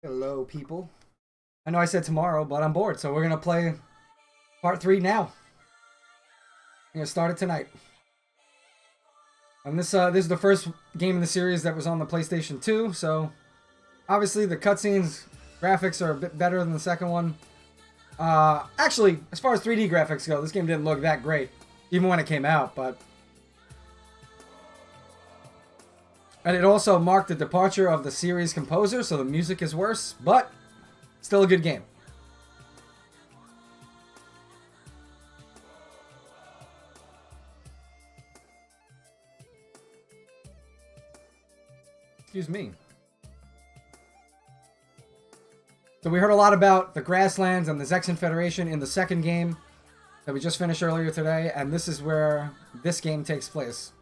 Hello, people. I know I said tomorrow, but I'm bored, so we're gonna play part 3 now. I'm gonna start it tonight. And this is the first game in the series that was on the PlayStation 2, so obviously the cutscenes, graphics are a bit better than the second one. Actually, as far as 3D graphics go, this game didn't look that great, even when it came out, but... And it also marked the departure of the series composer, so the music is worse, but still a good game. Excuse me. So we heard a lot about the Grasslands and the Zexan Federation in the second game that we just finished earlier today, and this is where this game takes place.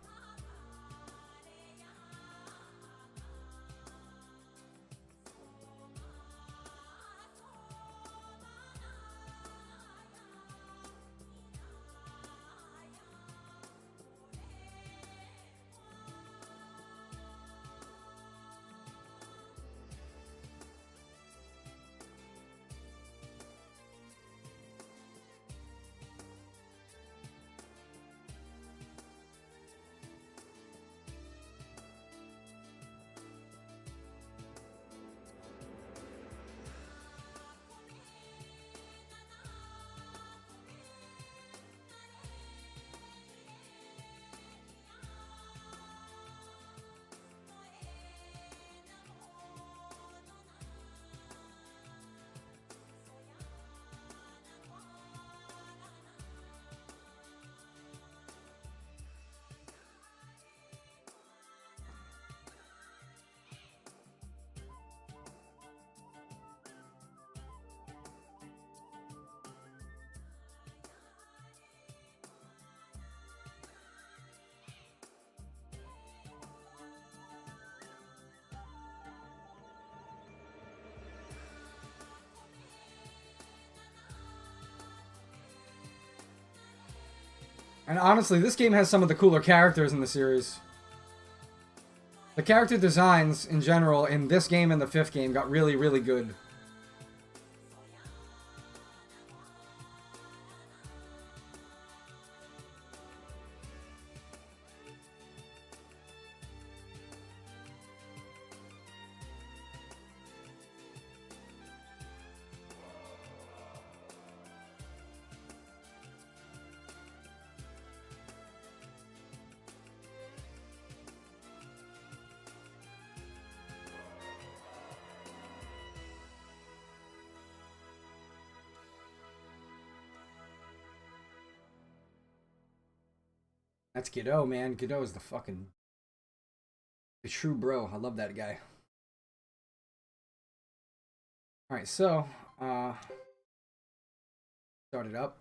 And honestly, this game has some of the cooler characters in the series. The character designs, in general, in this game and the 5th game got really, really good. That's Godot, man. Godot is the true bro. I love that guy. Alright, so, start it up.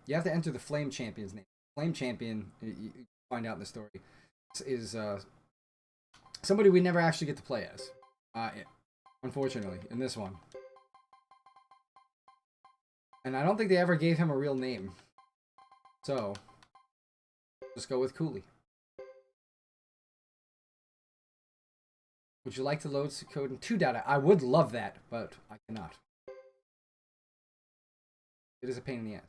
You have to enter the Flame Champion's name. Flame Champion, you find out in the story, is somebody we never actually get to play as. Unfortunately, in this one. And I don't think they ever gave him a real name. So, let's go with Cooley. Would you like to load Suikoden 2 data? I would love that, but I cannot. It is a pain in the ass.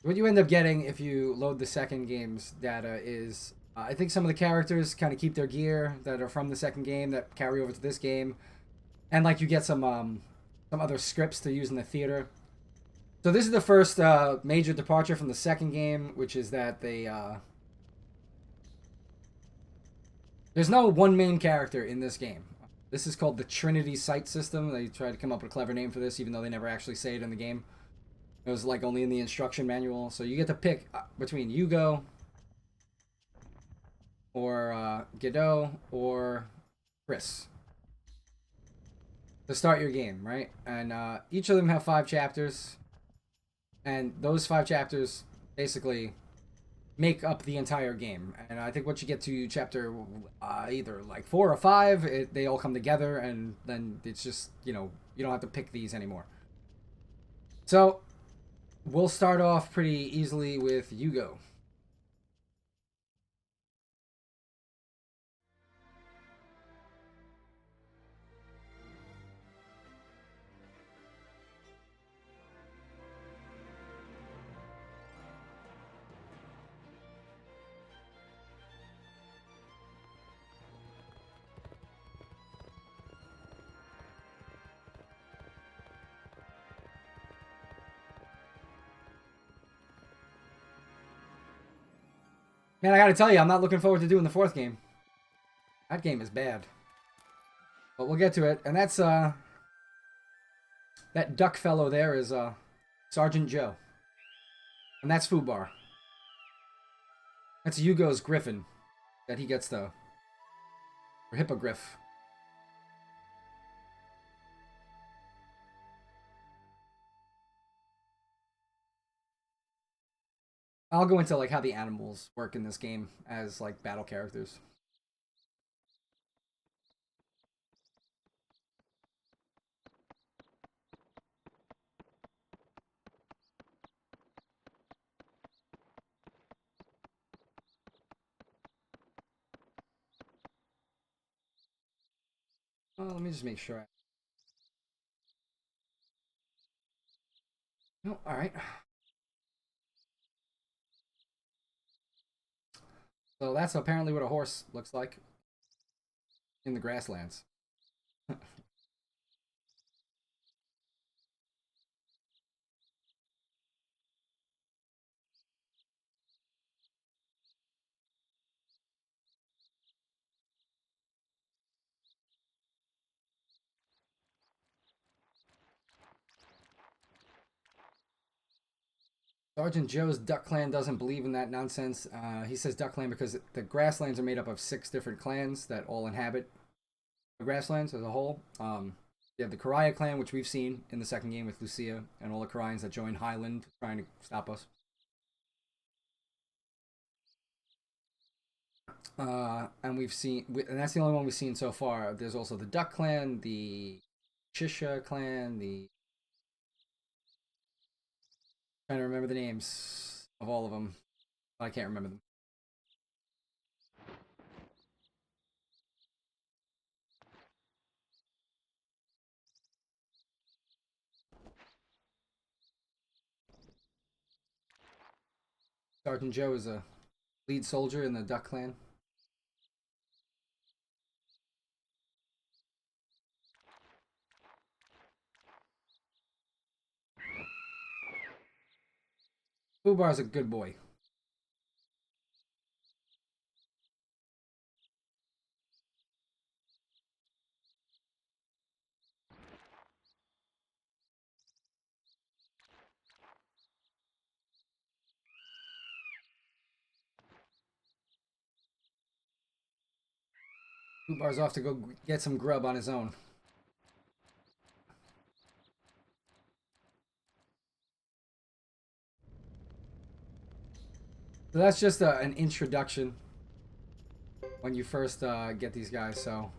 What you end up getting if you load the second game's data is, I think some of the characters kind of keep their gear that are from the second game that carry over to this game. And like you get some other scripts to use in the theater. So this is the first major departure from the second game, which is that there's no one main character in this game. This is called the Trinity Sight System. They tried to come up with a clever name for this, even though they never actually say it in the game. It was like only in the instruction manual. So you get to pick between Yugo, or Godot, or Chris to start your game, right? And each of them have 5 chapters. And those 5 chapters basically make up the entire game. And I think once you get to chapter either like 4 or 5, they all come together, and then it's just, you know, you don't have to pick these anymore. So we'll start off pretty easily with Yugo. Man, I gotta tell you, I'm not looking forward to doing the fourth game. That game is bad. But we'll get to it. And that's, that duck fellow there is, Sergeant Joe. And that's Fubar. That's Yugo's griffin that he gets, though. Or hippogriff. I'll go into, like, how the animals work in this game as, like, battle characters. Let me just make sure. Oh, alright. So that's apparently what a horse looks like in the grasslands. Sergeant Joe's Duck Clan doesn't believe in that nonsense. He says Duck Clan because the grasslands are made up of 6 different clans that all inhabit the grasslands as a whole. You have the Karaya clan, which we've seen in the second game with Lucia and all the Karians that join Highland trying to stop us. And we've seen, and that's the only one we've seen so far. There's also the Duck Clan, the Chisha clan, the trying to remember the names of all of them. I can't remember them. Sergeant Joe is a lead soldier in the Duck Clan. Fubar's a good boy. Fubar's off to go get some grub on his own. So that's just an introduction when you first get these guys. So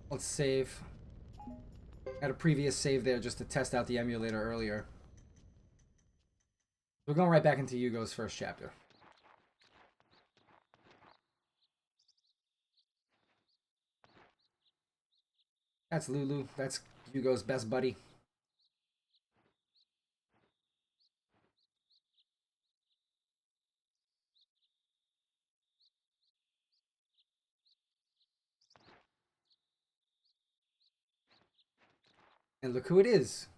let's save. Had a previous save there just to test out the emulator earlier. We're going right back into Yugo's first chapter. That's Lulu. That's Yugo's best buddy. And look who it is.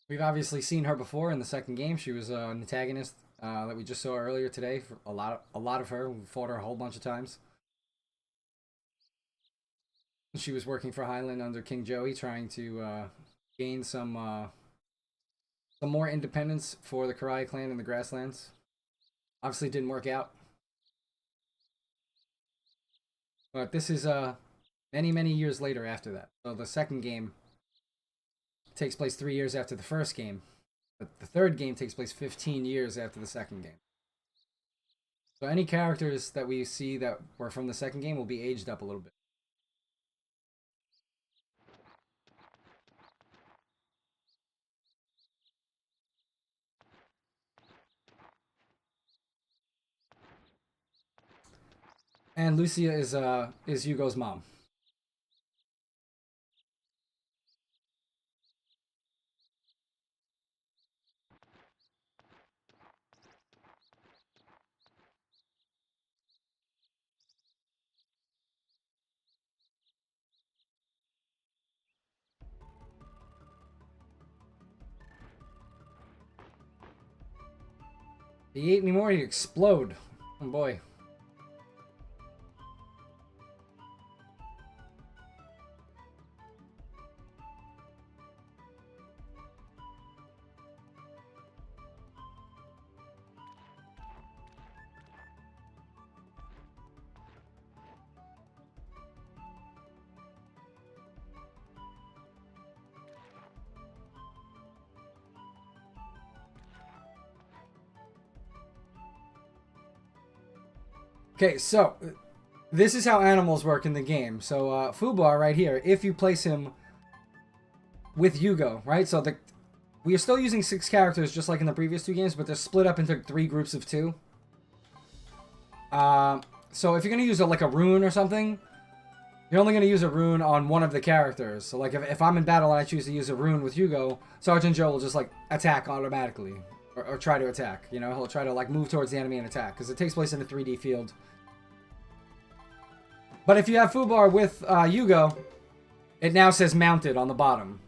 We've obviously seen her before in the second game. She was an antagonist that we just saw earlier today. For a lot of her. We fought her a whole bunch of times. She was working for Highland under King Joey, trying to gain some more independence for the Karaya clan in the grasslands. Obviously, didn't work out. But this is many years later after that. So the second game takes place 3 years after the first game. But the third game takes place 15 years after the second game. So any characters that we see that were from the second game will be aged up a little bit. And Lucia is Hugo's mom. If he ate any more, he'd explode. Oh boy. Okay, so this is how animals work in the game. So Fubar right here, if you place him with Yugo, right? So we are still using 6 characters just like in the previous 2 games, but they're split up into 3 groups of 2. So if you're gonna use like a rune or something, you're only gonna use a rune on one of the characters. So like if I'm in battle and I choose to use a rune with Yugo, Sergeant Joe will just like attack automatically. Or try to attack, you know? He'll try to like move towards the enemy and attack, because it takes place in a 3D field. But if you have Fubar with Yugo, it now says mounted on the bottom.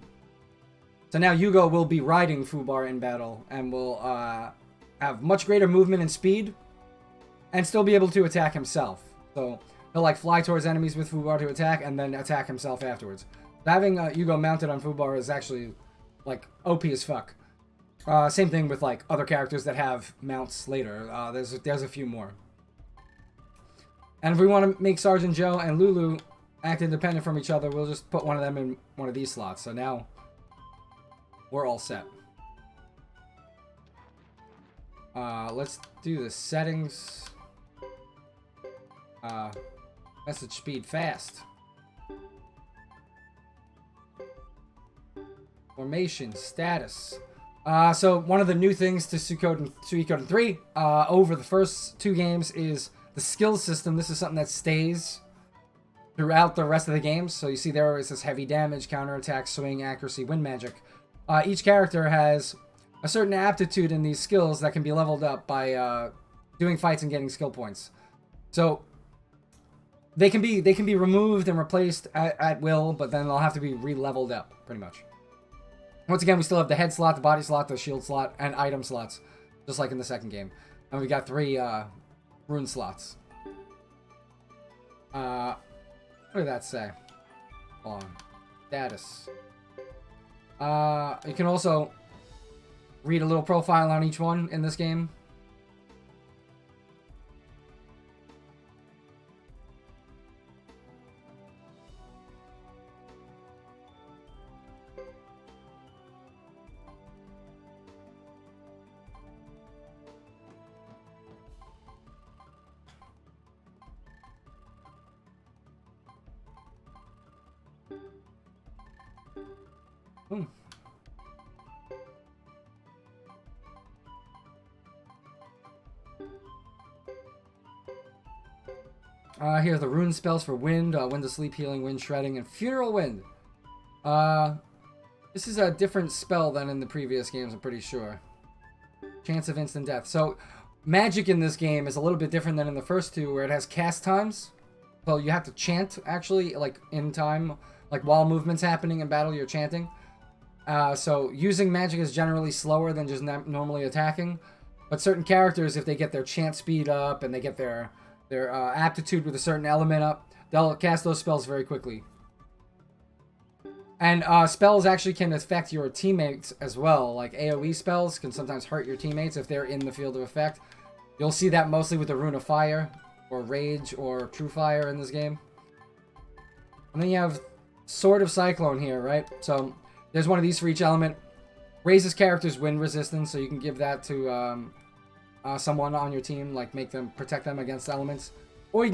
So now Yugo will be riding Fubar in battle, and will have much greater movement and speed, and still be able to attack himself. So he'll like fly towards enemies with Fubar to attack, and then attack himself afterwards. Having Yugo mounted on Fubar is actually like OP as fuck. Same thing with like other characters that have mounts later. There's a few more. And if we want to make Sergeant Joe and Lulu act independent from each other, we'll just put one of them in one of these slots. So now we're all set. Let's do the settings. Message speed fast. Formation status. So one of the new things to Suikoden 3 over the first 2 games is the skill system. This is something that stays throughout the rest of the games. So you see there it says heavy damage, counterattack, swing, accuracy, wind magic. Each character has a certain aptitude in these skills that can be leveled up by doing fights and getting skill points. So they can be removed and replaced at will, but then they'll have to be re-leveled up, pretty much. Once again, we still have the head slot, the body slot, the shield slot, and item slots, just like in the second game. And we got 3 rune slots. What did that say? Hold on. Status. You can also read a little profile on each one in this game. Here are the rune spells for wind, wind of sleep, healing, wind shredding, and funeral wind. This is a different spell than in the previous games, I'm pretty sure. Chance of instant death. So, magic in this game is a little bit different than in the first 2, where it has cast times. Well, you have to chant, actually, like, in time. Like, while movement's happening in battle, you're chanting. So, using magic is generally slower than just normally attacking. But certain characters, if they get their chant speed up, and they get their aptitude with a certain element up, they'll cast those spells very quickly. And spells actually can affect your teammates as well. Like AoE spells can sometimes hurt your teammates if they're in the field of effect. You'll see that mostly with the Rune of Fire, or Rage, or True Fire in this game. And then you have Sword of Cyclone here, right? So there's one of these for each element. Raises characters' wind resistance, so you can give that to someone on your team, like protect them against elements. Or you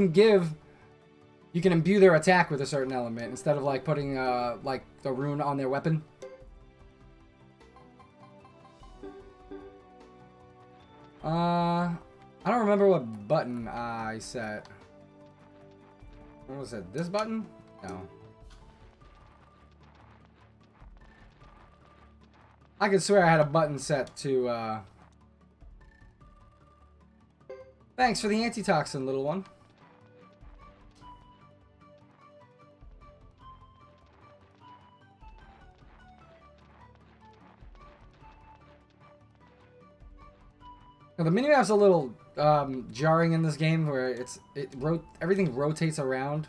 can imbue their attack with a certain element instead of like putting like the rune on their weapon. I don't remember what button I set. What was it? This button? No. I could swear I had a button set to Thanks for the antitoxin, little one. Now, the minimap's a little jarring in this game, where everything rotates around.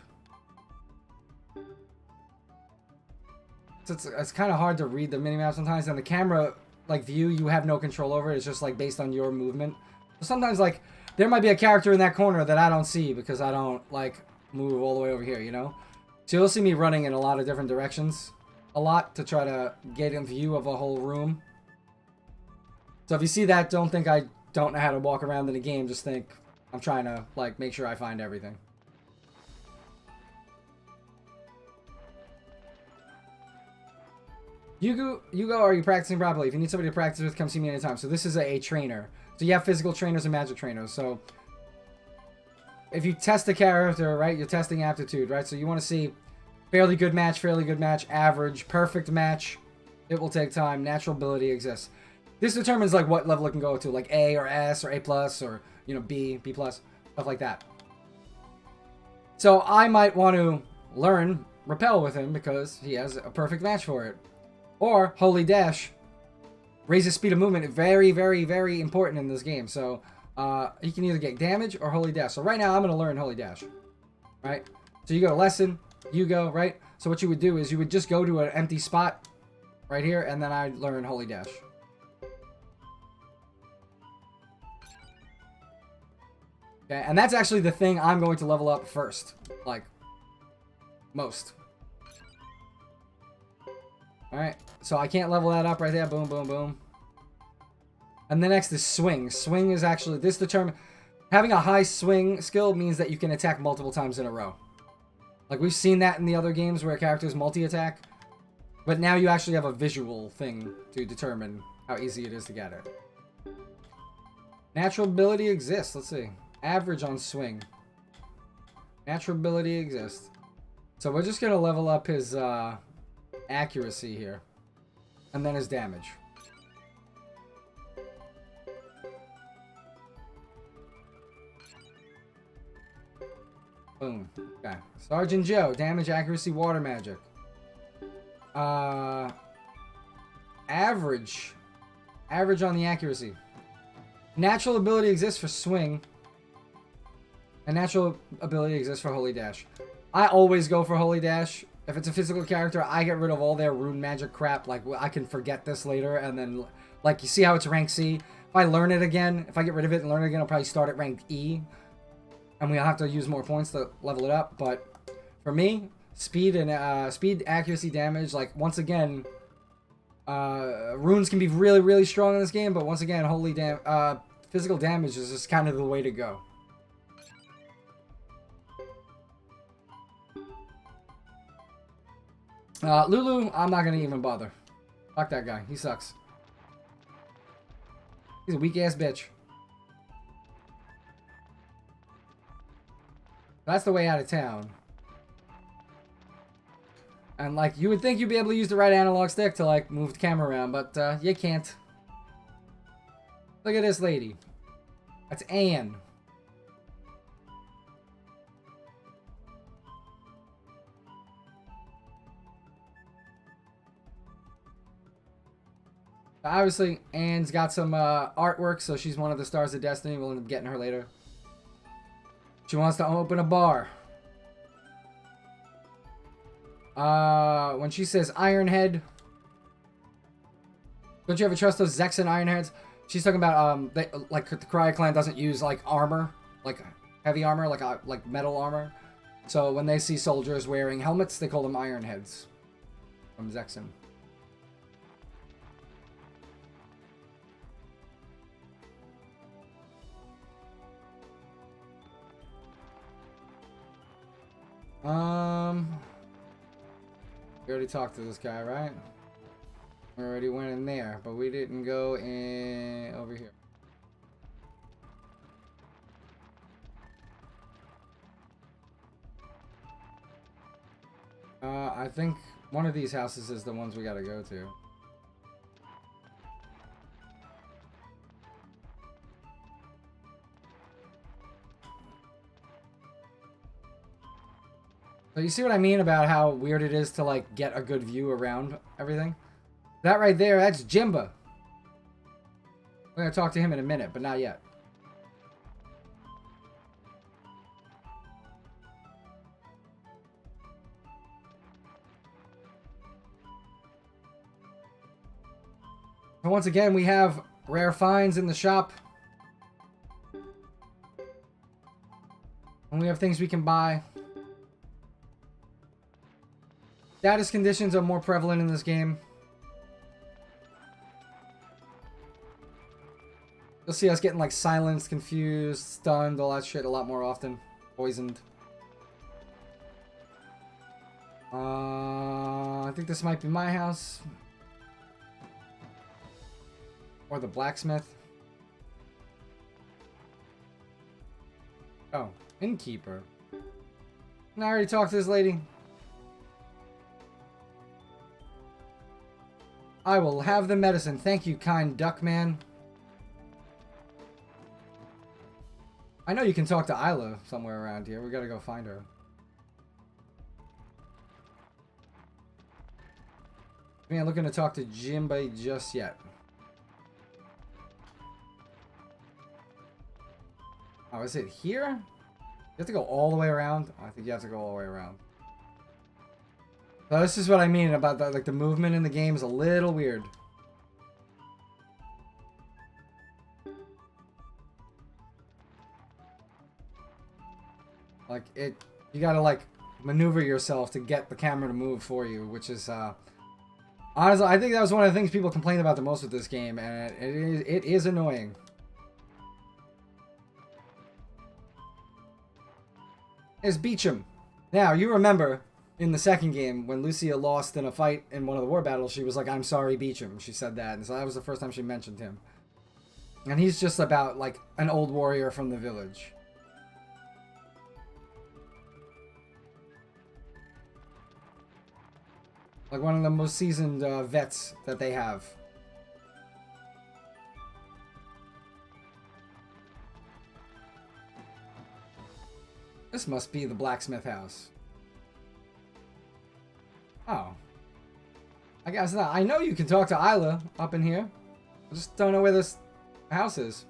So it's kind of hard to read the minimap sometimes, and the camera like view you have no control over it. It's just like based on your movement. So sometimes like there might be a character in that corner that I don't see because I don't like move all the way over here, you know? So you'll see me running in a lot of different directions a lot to try to get in view of a whole room. So if you see that, don't think I don't know how to walk around in the game. Just think I'm trying to like make sure I find everything. Hugo, are you practicing properly? If you need somebody to practice with, come see me anytime. So this is a trainer. So you have physical trainers and magic trainers. So if you test the character, right, you're testing aptitude, right? So you want to see fairly good match, average, perfect match. It will take time. Natural ability exists. This determines like what level it can go to, like A or S or A plus or, you know, B, B plus, stuff like that. So I might want to learn Repel with him because he has a perfect match for it. Or Holy Dash raises speed of movement. Very, very, very important in this game. So he can either get damage or Holy Dash. So right now I'm going to learn Holy Dash. Right? So you go to lesson, you go, right? So what you would do is you would just go to an empty spot right here, and then I'd learn Holy Dash. Okay, and that's actually the thing I'm going to level up first. Like, most. Alright, so I can't level that up right there. Boom, boom, boom. And the next is swing. Swing is actually, this determines, having a high swing skill means that you can attack multiple times in a row. Like, we've seen that in the other games where characters multi-attack. But now you actually have a visual thing to determine how easy it is to get it. Natural ability exists. Let's see. Average on swing. Natural ability exists. So we're just going to level up his accuracy here. And then his damage. Boom. Okay. Sergeant Joe. Damage, accuracy, water magic. Average. Average on the accuracy. Natural ability exists for swing. And natural ability exists for Holy Dash. I always go for Holy Dash. If it's a physical character, I get rid of all their rune magic crap. Like, I can forget this later. And then, like, you see how it's rank C? If I learn it again, if I get rid of it and learn it again, I'll probably start at rank E. And we'll have to use more points to level it up. But for me, speed and speed, accuracy, damage, like, once again, runes can be really, really strong in this game. But once again, physical damage is just kind of the way to go. Lulu, I'm not gonna even bother. Fuck that guy. He sucks. He's a weak-ass bitch. That's the way out of town. And, like, you would think you'd be able to use the right analog stick to, like, move the camera around, but, you can't. Look at this lady. That's Anne. Obviously, Anne's got some artwork, so she's one of the Stars of Destiny. We'll end up getting her later. She wants to open a bar. When she says Ironhead, don't you ever trust those Zexan Ironheads? She's talking about like the Cryo Clan doesn't use like armor, like heavy armor, like metal armor. So when they see soldiers wearing helmets, they call them Ironheads from Zexan. We already talked to this guy, right? We already went in there, but we didn't go in over here. I think one of these houses is the ones we gotta go to. So you see what I mean about how weird it is to, like, get a good view around everything? That right there, that's Jimba. We're gonna talk to him in a minute, but not yet. And once again, we have rare finds in the shop. And we have things we can buy. Status conditions are more prevalent in this game. You'll see us getting like silenced, confused, stunned, all that shit a lot more often. Poisoned. I think this might be my house. Or the blacksmith. Oh, innkeeper. And I already talked to this lady. I will have the medicine. Thank you, kind duck man. I know you can talk to Isla somewhere around here. We gotta go find her. We ain't looking to talk to Jimba just yet. Oh, is it here? You have to go all the way around? I think you have to go all the way around. So this is what I mean about that. Like the movement in the game is a little weird. Like it, you gotta like maneuver yourself to get the camera to move for you, which is honestly, I think that was one of the things people complained about the most with this game, and it is annoying. Is Beecham. Now, you remember in the second game when Lucia lost in a fight in one of the war battles, she was like, "I'm sorry, Beecham." She said that, and so that was the first time she mentioned him. And he's just about like an old warrior from the village. Like one of the most seasoned vets that they have. This must be the blacksmith house. Oh. I guess not. I know you can talk to Isla up in here. I just don't know where this house is.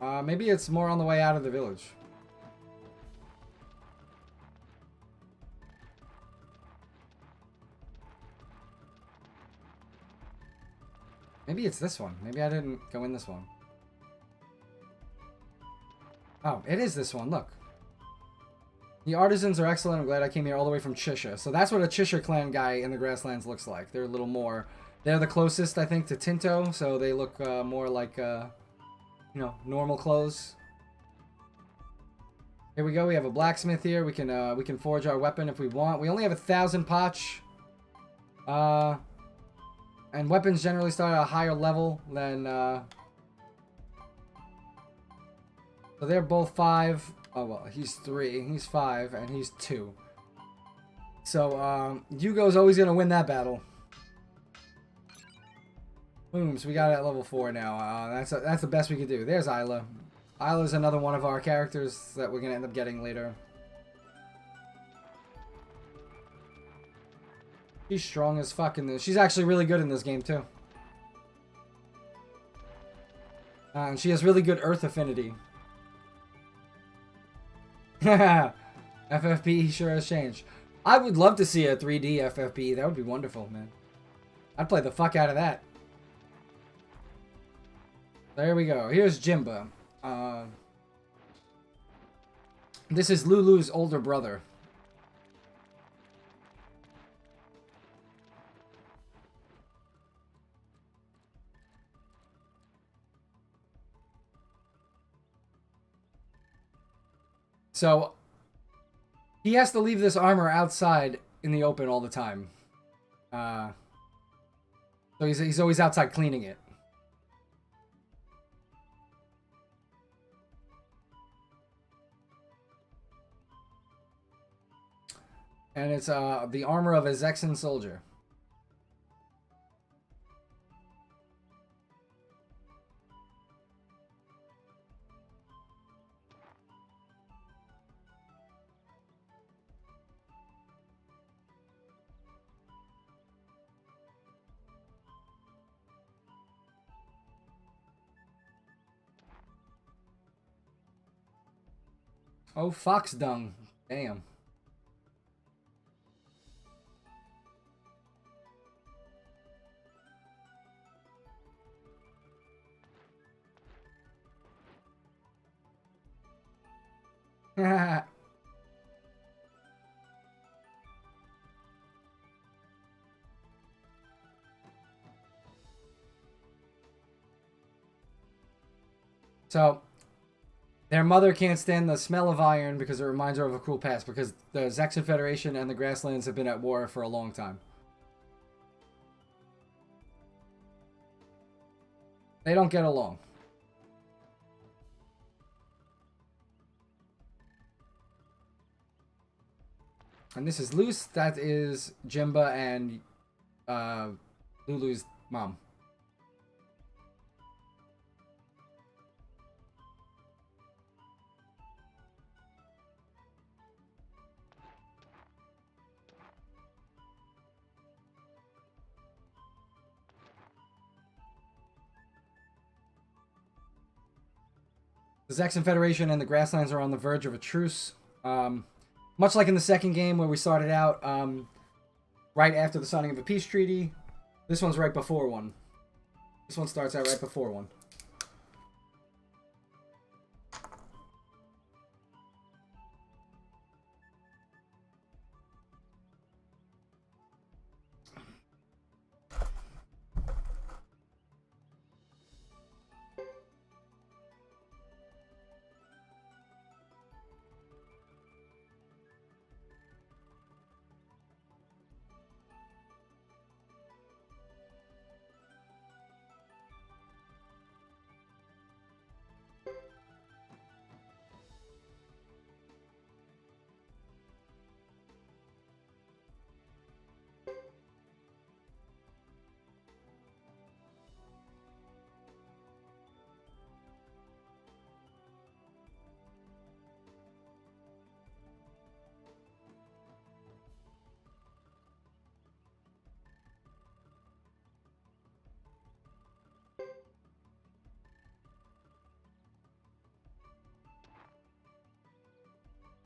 Maybe it's more on the way out of the village. Maybe it's this one. Maybe I didn't go in this one. Oh, it is this one. Look. The artisans are excellent. I'm glad I came here all the way from Chishire. So that's what a Chishire clan guy in the grasslands looks like. They're a little more... They're the closest, I think, to Tinto. So they look more like, you know, normal clothes. Here we go. We have a blacksmith here. We can forge our weapon if we want. We only have 1,000 potch. And weapons generally start at a higher level than... So they're both 5. Oh, well, he's 3. He's 5, and he's 2. So, Yugo's always going to win that battle. Boom, so we got it at level 4 now. That's the best we could do. There's Isla. Isla's another one of our characters that we're going to end up getting later. She's strong as fuck in this. She's actually really good in this game, too. And she has really good earth affinity. FFP sure has changed. I would love to see a 3D FFP. That would be wonderful, man. I'd play the fuck out of that. There we go. Here's Jimba. This is Lulu's older brother. So, he has to leave this armor outside in the open all the time. So he's always outside cleaning it. And it's the armor of a Zexan soldier. Oh, fox dung. Damn. So, their mother can't stand the smell of iron because it reminds her of a cruel past, because the Zaxxon Federation and the Grasslands have been at war for a long time. They don't get along. And this is Luce. That is Jimba and Lulu's mom. The Zaxxon Federation and the Grasslands are on the verge of a truce. Much like in the second game where we started out right after the signing of a peace treaty, this one's right before one. This one starts out right before one.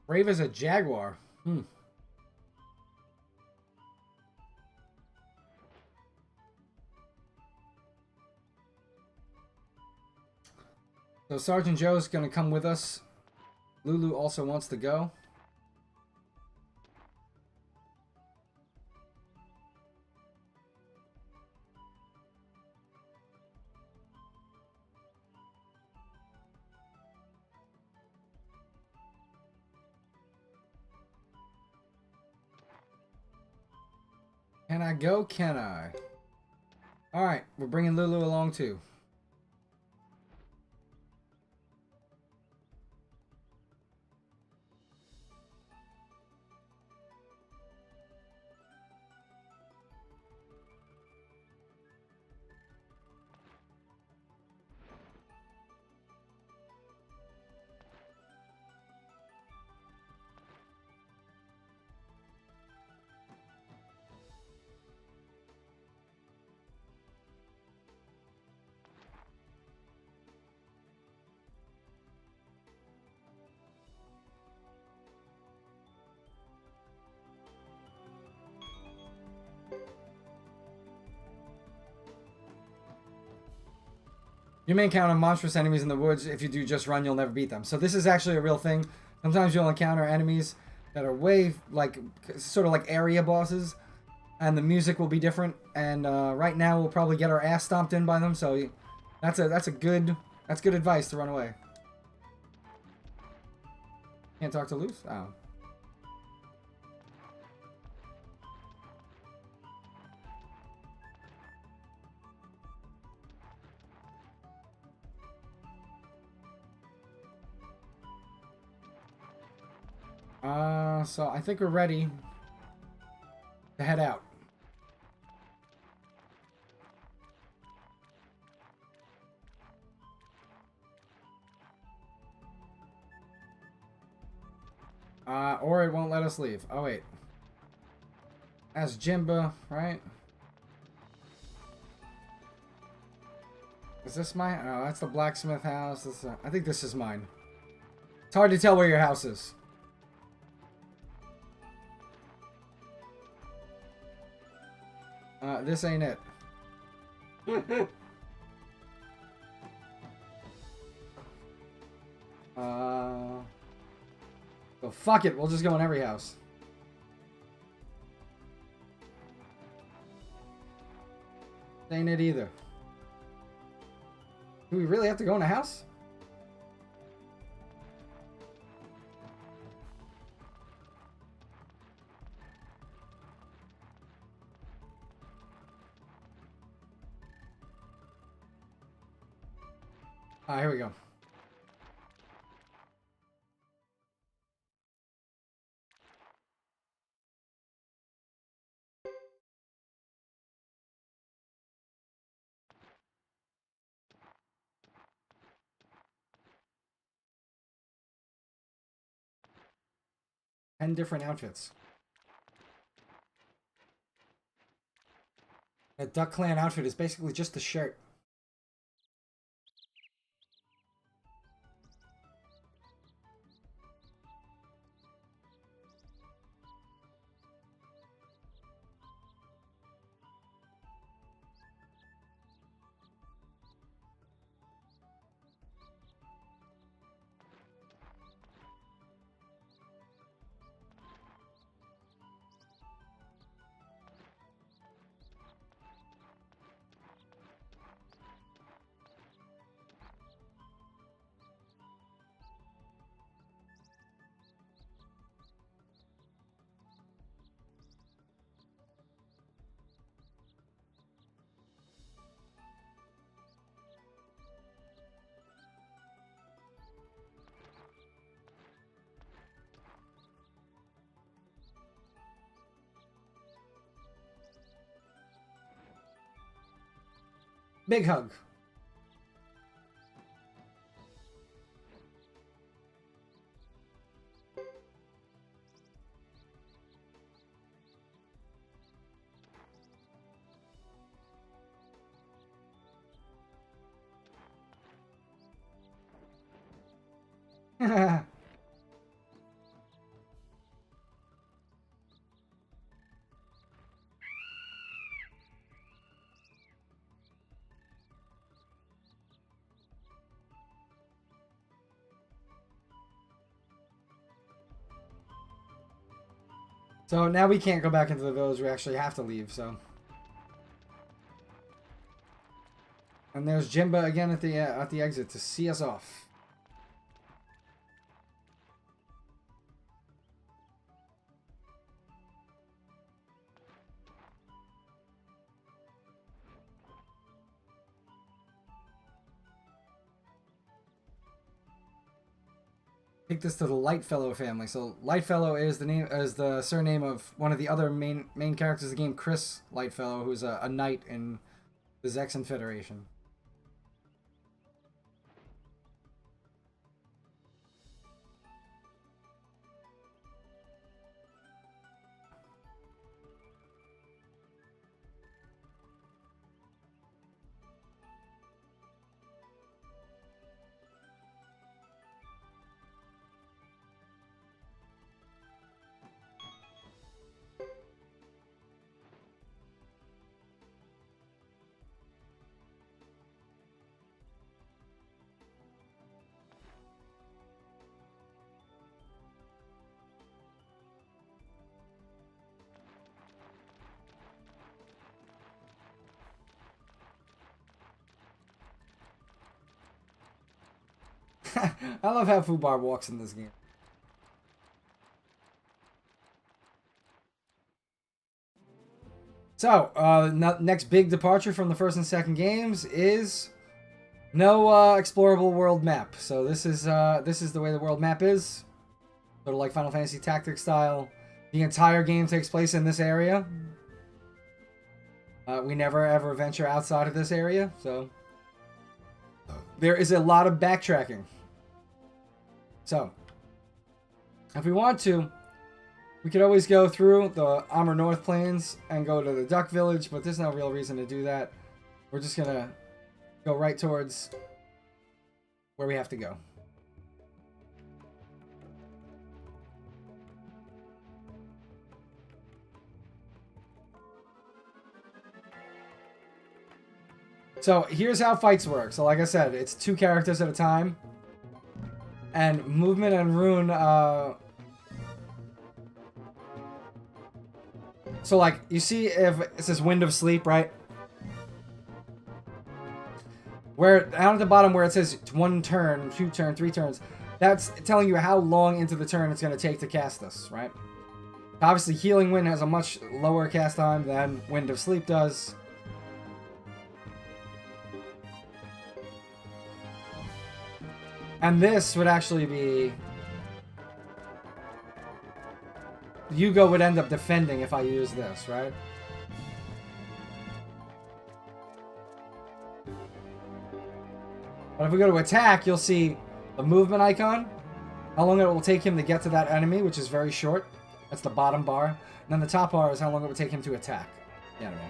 Brave as a jaguar. So Sergeant Joe's gonna come with us. Lulu also wants to go. Can I go? Can I? Alright, we're bringing Lulu along too. You may encounter monstrous enemies in the woods. If you do just run, you'll never beat them. So this is actually a real thing. Sometimes you'll encounter enemies that are way, like, sort of like area bosses, and the music will be different. And right now we'll probably get our ass stomped in by them. So that's good advice to run away. Can't talk to Luce? Oh. So I think we're ready to head out. Or it won't let us leave. Oh, wait. That's Jimba, right? Is this mine? Oh, that's the blacksmith house. I think this is mine. It's hard to tell where your house is. This ain't it. So fuck it, we'll just go in every house. Ain't it either. Do we really have to go in a house? Here we go. Different outfits. A Duck Clan outfit is basically just a shirt. Big hug. So now we can't go back into the village. We actually have to leave, so. And there's Jimba again at the exit to see us off. Take this to the Lightfellow family. So Lightfellow is the surname of one of the other main characters of the game, Chris Lightfellow, who's a knight in the Zexan Federation. I love how Fubar walks in this game. So, next big departure from the first and second games is no explorable world map. So this is the way the world map is, sort of like Final Fantasy Tactics style. The entire game takes place in this area. We never ever venture outside of this area, so there is a lot of backtracking. So, if we want to, we could always go through the Amur North Plains and go to the Duck Village, but there's no real reason to do that. We're just gonna go right towards where we have to go. So here's how fights work. So like I said, it's 2 characters at a time. And movement and rune, so like, you see if it says Wind of Sleep, right? Where, down at the bottom where it says 1 turn, 2 turn, 3 turns, that's telling you how long into the turn it's going to take to cast this, right? Obviously, Healing Wind has a much lower cast time than Wind of Sleep does. And this would actually be... Yugo would end up defending if I use this, right? But if we go to attack, you'll see the movement icon, how long it will take him to get to that enemy, which is very short. That's the bottom bar. And then the top bar is how long it would take him to attack the enemy.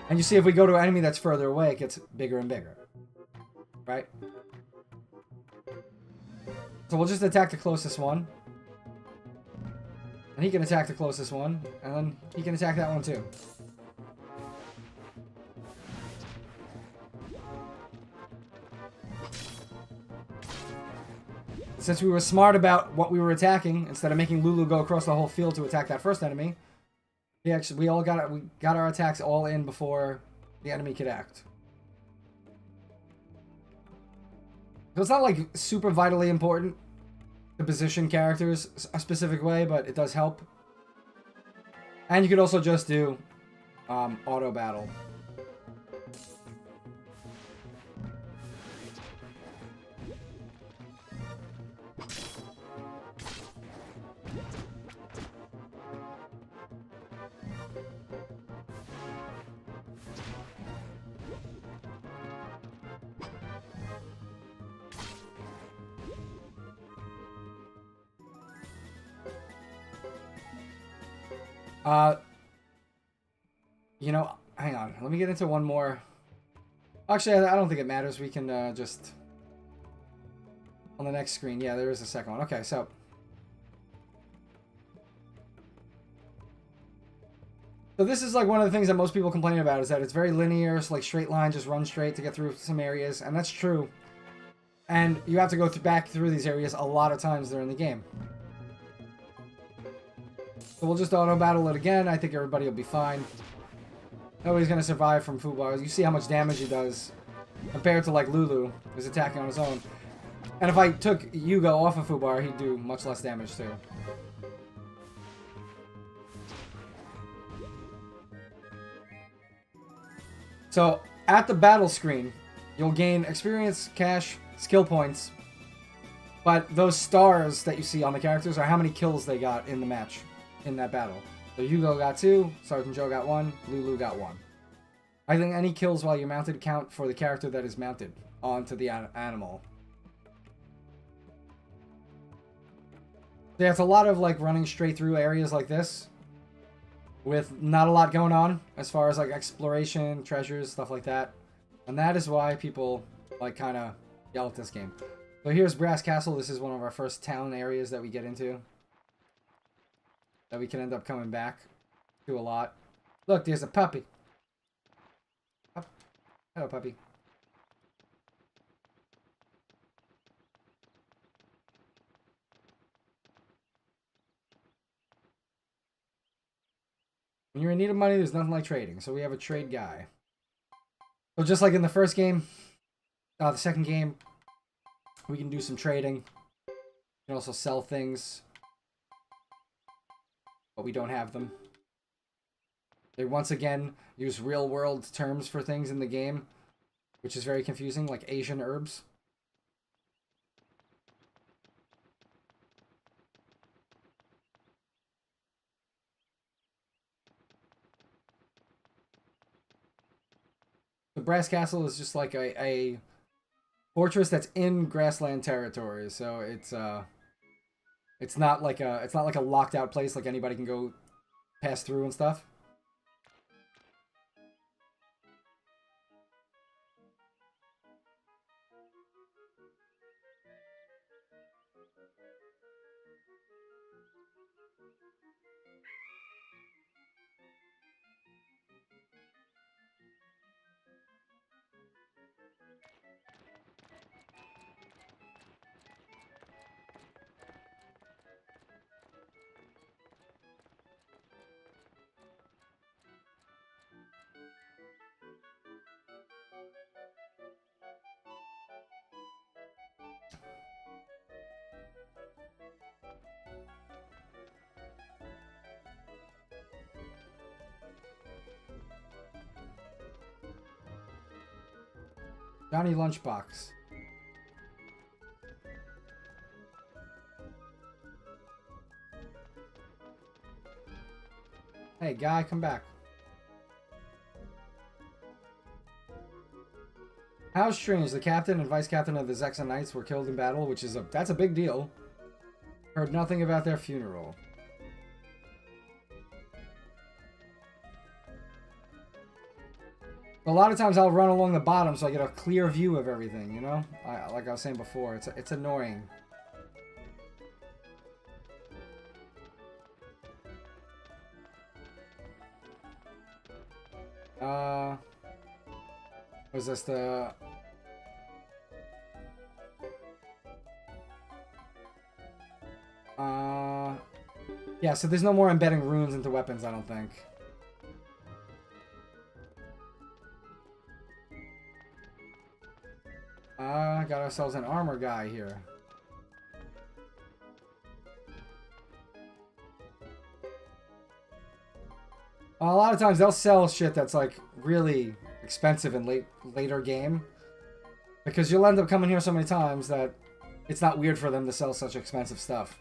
And you see if we go to an enemy that's further away, it gets bigger and bigger. Right? So we'll just attack the closest one. And he can attack the closest one. And then he can attack that one too. Since we were smart about what we were attacking, instead of making Lulu go across the whole field to attack that first enemy, we got our attacks all in before the enemy could act. So it's not like super vitally important to position characters a specific way, but it does help. And you could also just do auto battle. You know, hang on. Let me get into one more. Actually, I don't think it matters. We can just... On the next screen. Yeah, there is a second one. Okay, so... So this is like one of the things that most people complain about, is that it's very linear. It's like straight line, just run straight to get through some areas. And that's true. And you have to go back through these areas a lot of times during the game. So we'll just auto battle it again. I think everybody will be fine. Nobody's going to survive from Fubar. You see how much damage he does compared to like Lulu, who's attacking on his own. And if I took Yugo off of Fubar, he'd do much less damage too. So at the battle screen, you'll gain experience, cash, skill points. But those stars that you see on the characters are how many kills they got in the match, in that battle. So Yugo got 2, Sergeant Joe got 1, Lulu got 1. I think any kills while you're mounted count for the character that is mounted onto the animal. Yeah, it's a lot of like running straight through areas like this with not a lot going on as far as like exploration, treasures, stuff like that. And that is why people like kind of yell at this game. So here's Brass Castle. This is one of our first town areas that we get into, that we can end up coming back to a lot. Look, there's a puppy. Hello, puppy. When you're in need of money, there's nothing like trading. So we have a trade guy. So just like in the first game, the second game, we can do some trading. We can also sell things, but we don't have them. They once again use real-world terms for things in the game, which is very confusing, like Asian herbs. The Brass Castle is just like a fortress that's in grassland territory, so it's not like a locked out place like anybody can go pass through and stuff. Johnny Lunchbox. Hey, guy, come back. How strange. The captain and vice captain of the Zexon Knights were killed in battle, which is that's a big deal. Heard nothing about their funeral. A lot of times I'll run along the bottom so I get a clear view of everything, you know? Like I was saying before, it's annoying. Was this the... Yeah, so there's no more embedding runes into weapons, I don't think. Got ourselves an armor guy here. A lot of times they'll sell shit that's like really expensive in later game, because you'll end up coming here so many times that it's not weird for them to sell such expensive stuff.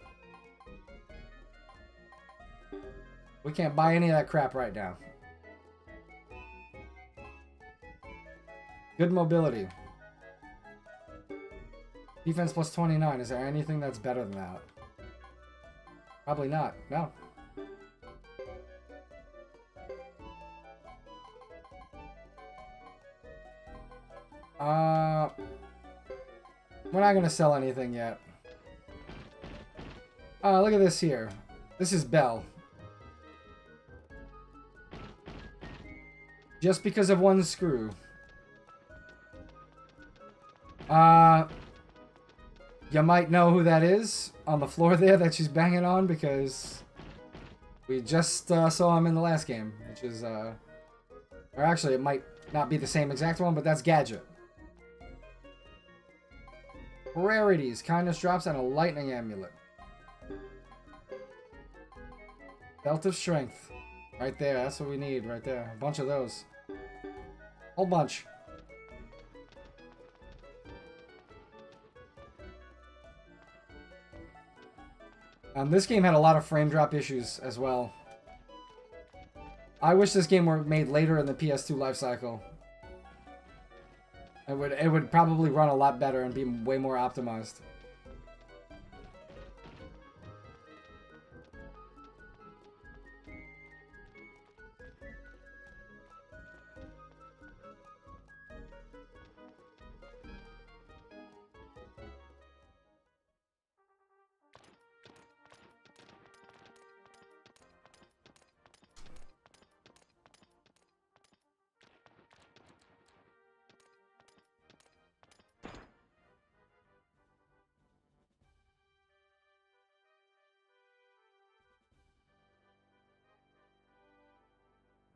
We can't buy any of that crap right now. Good mobility. Defense plus 29. Is there anything that's better than that? Probably not. No. We're not gonna sell anything yet. Look at this here. This is Bell. Just because of one screw. You might know who that is on the floor there that she's banging on, because we just saw him in the last game, which is, or actually it might not be the same exact one, but that's Gadget. Rarities, kindness drops, and a lightning amulet. Belt of strength. Right there, that's what we need, right there. A bunch of those. Whole bunch. This game had a lot of frame drop issues as well. I wish this game were made later in the PS2 lifecycle. It would probably run a lot better and be way more optimized.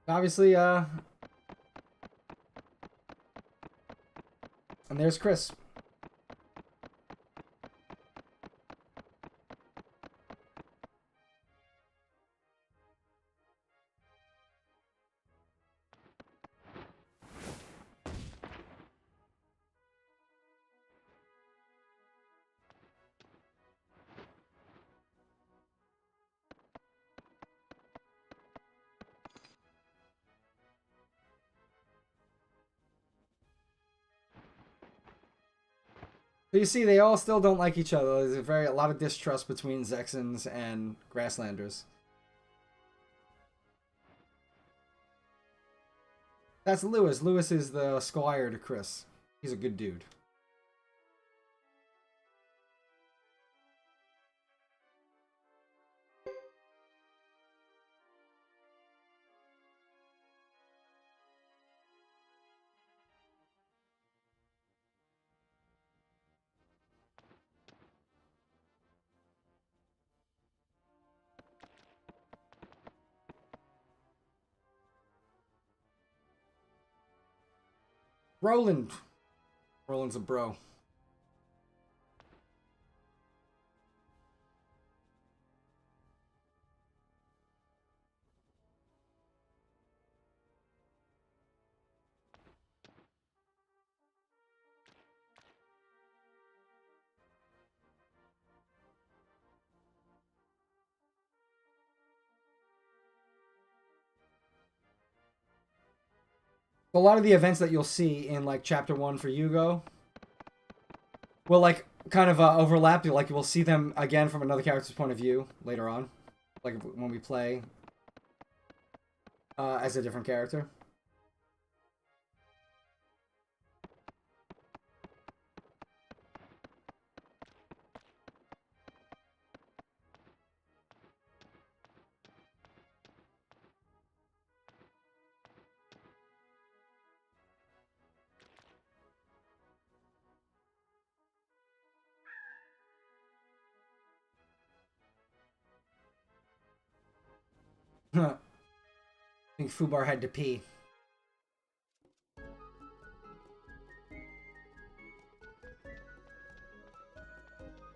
Obviously, and there's Chris. So you see, they all still don't like each other. There's a lot of distrust between Zexons and Grasslanders. That's Lewis. Lewis is the squire to Chris. He's a good dude. Roland. Roland's a bro. A lot of the events that you'll see in like chapter 1 for Yugo will like kind of overlap. Like we'll see them again from another character's point of view later on, like when we play as a different character. I think Fubar had to pee.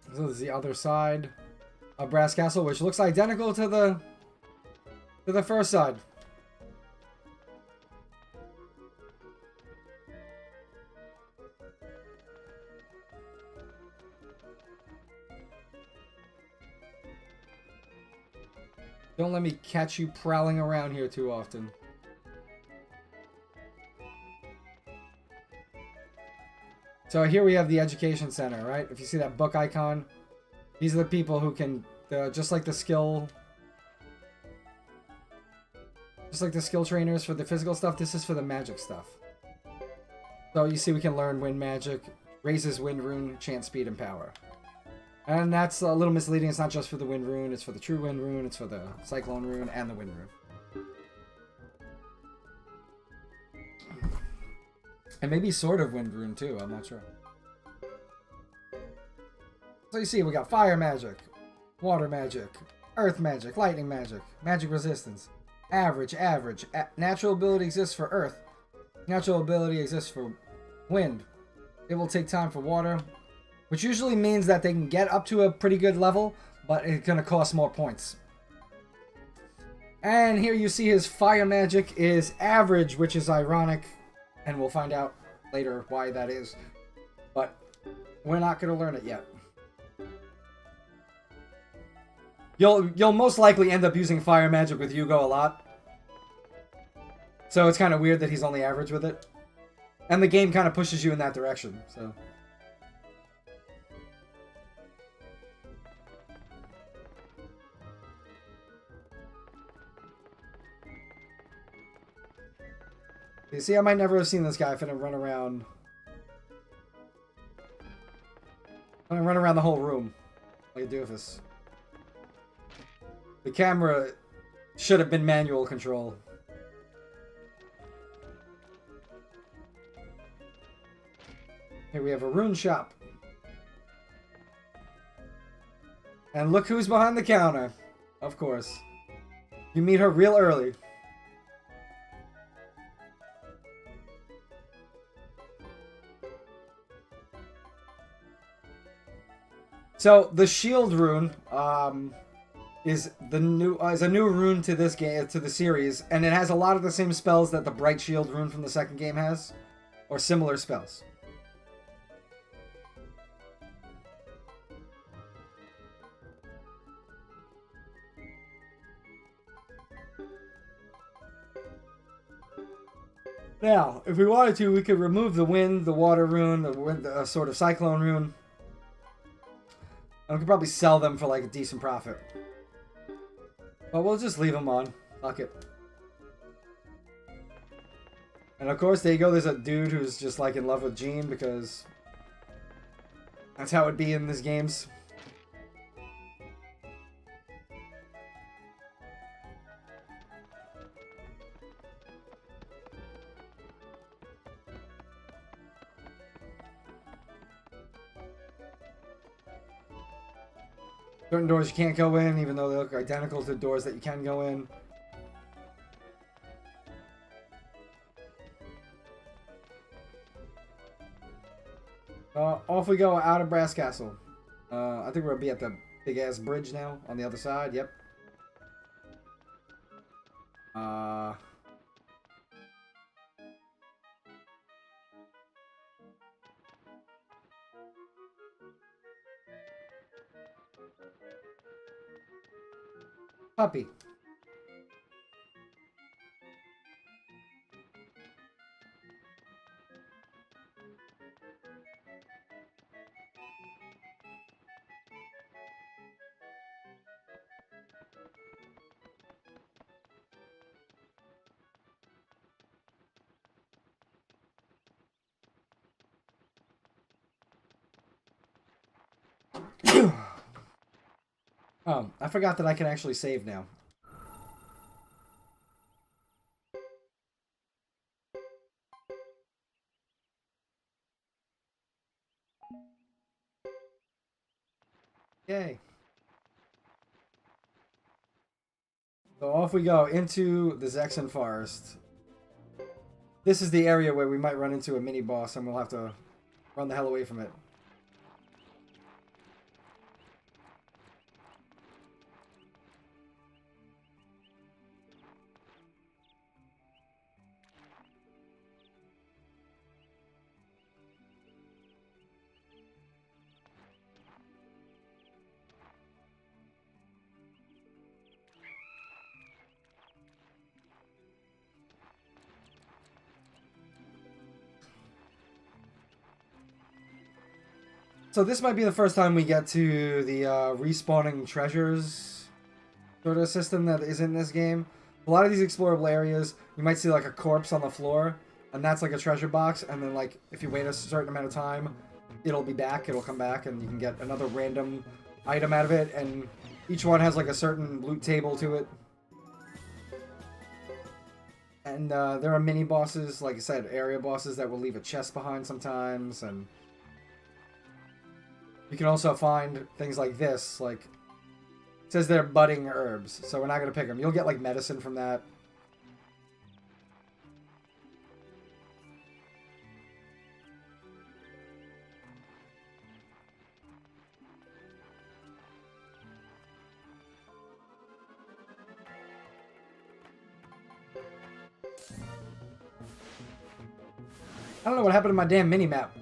So this is the other side of Brass Castle, which looks identical to the first side. Don't let me catch you prowling around here too often. So here we have the education center, right? If you see that book icon, these are the people who can, just like the skill trainers for the physical stuff, this is for the magic stuff. So you see we can learn wind magic, raises wind rune, chant speed, and power. And that's a little misleading. It's not just for the wind rune, it's for the true wind rune, it's for the cyclone rune, and the wind rune. And maybe sort of wind rune too, I'm not sure. So you see, we got fire magic, water magic, earth magic, lightning magic, magic resistance, average. Natural ability exists for earth. Natural ability exists for wind. It will take time for water, which usually means that they can get up to a pretty good level, but it's going to cost more points. And here you see his fire magic is average, which is ironic, and we'll find out later why that is. But we're not going to learn it yet. You'll most likely end up using fire magic with Yugo a lot. So it's kind of weird that he's only average with it. And the game kind of pushes you in that direction, so... You see, I might never have seen this guy if I didn't run around. I'm gonna run around the whole room like a doofus. The camera should have been manual control. Here we have a rune shop. And look who's behind the counter. Of course. You meet her real early. So the shield rune is a new rune to this game, to the series, and it has a lot of the same spells that the bright shield rune from the second game has, or similar spells. Now, if we wanted to, we could remove the wind, the water rune, the sort of cyclone rune. And we could probably sell them for like a decent profit. But we'll just leave them on. Fuck it. And of course, there you go. There's a dude who's just like in love with Jean because that's how it'd be in these games. Certain doors you can't go in, even though they look identical to doors that you can go in. Off we go out of Brass Castle. I think we're gonna be at the big ass bridge now on the other side. Yep. Puppy. Oh, I forgot that I can actually save now. Yay. So off we go into the Zexen Forest. This is the area where we might run into a mini boss and we'll have to run the hell away from it. So this might be the first time we get to the respawning treasures sort of system that is in this game. A lot of these explorable areas, you might see like a corpse on the floor, and that's like a treasure box, and then like if you wait a certain amount of time, it'll be back, it'll come back, and you can get another random item out of it, and each one has like a certain loot table to it. And there are mini bosses, like I said, area bosses that will leave a chest behind sometimes, and you can also find things like this, like, it says they're budding herbs, so we're not going to pick them. You'll get, like, medicine from that. I don't know what happened to my damn mini-map.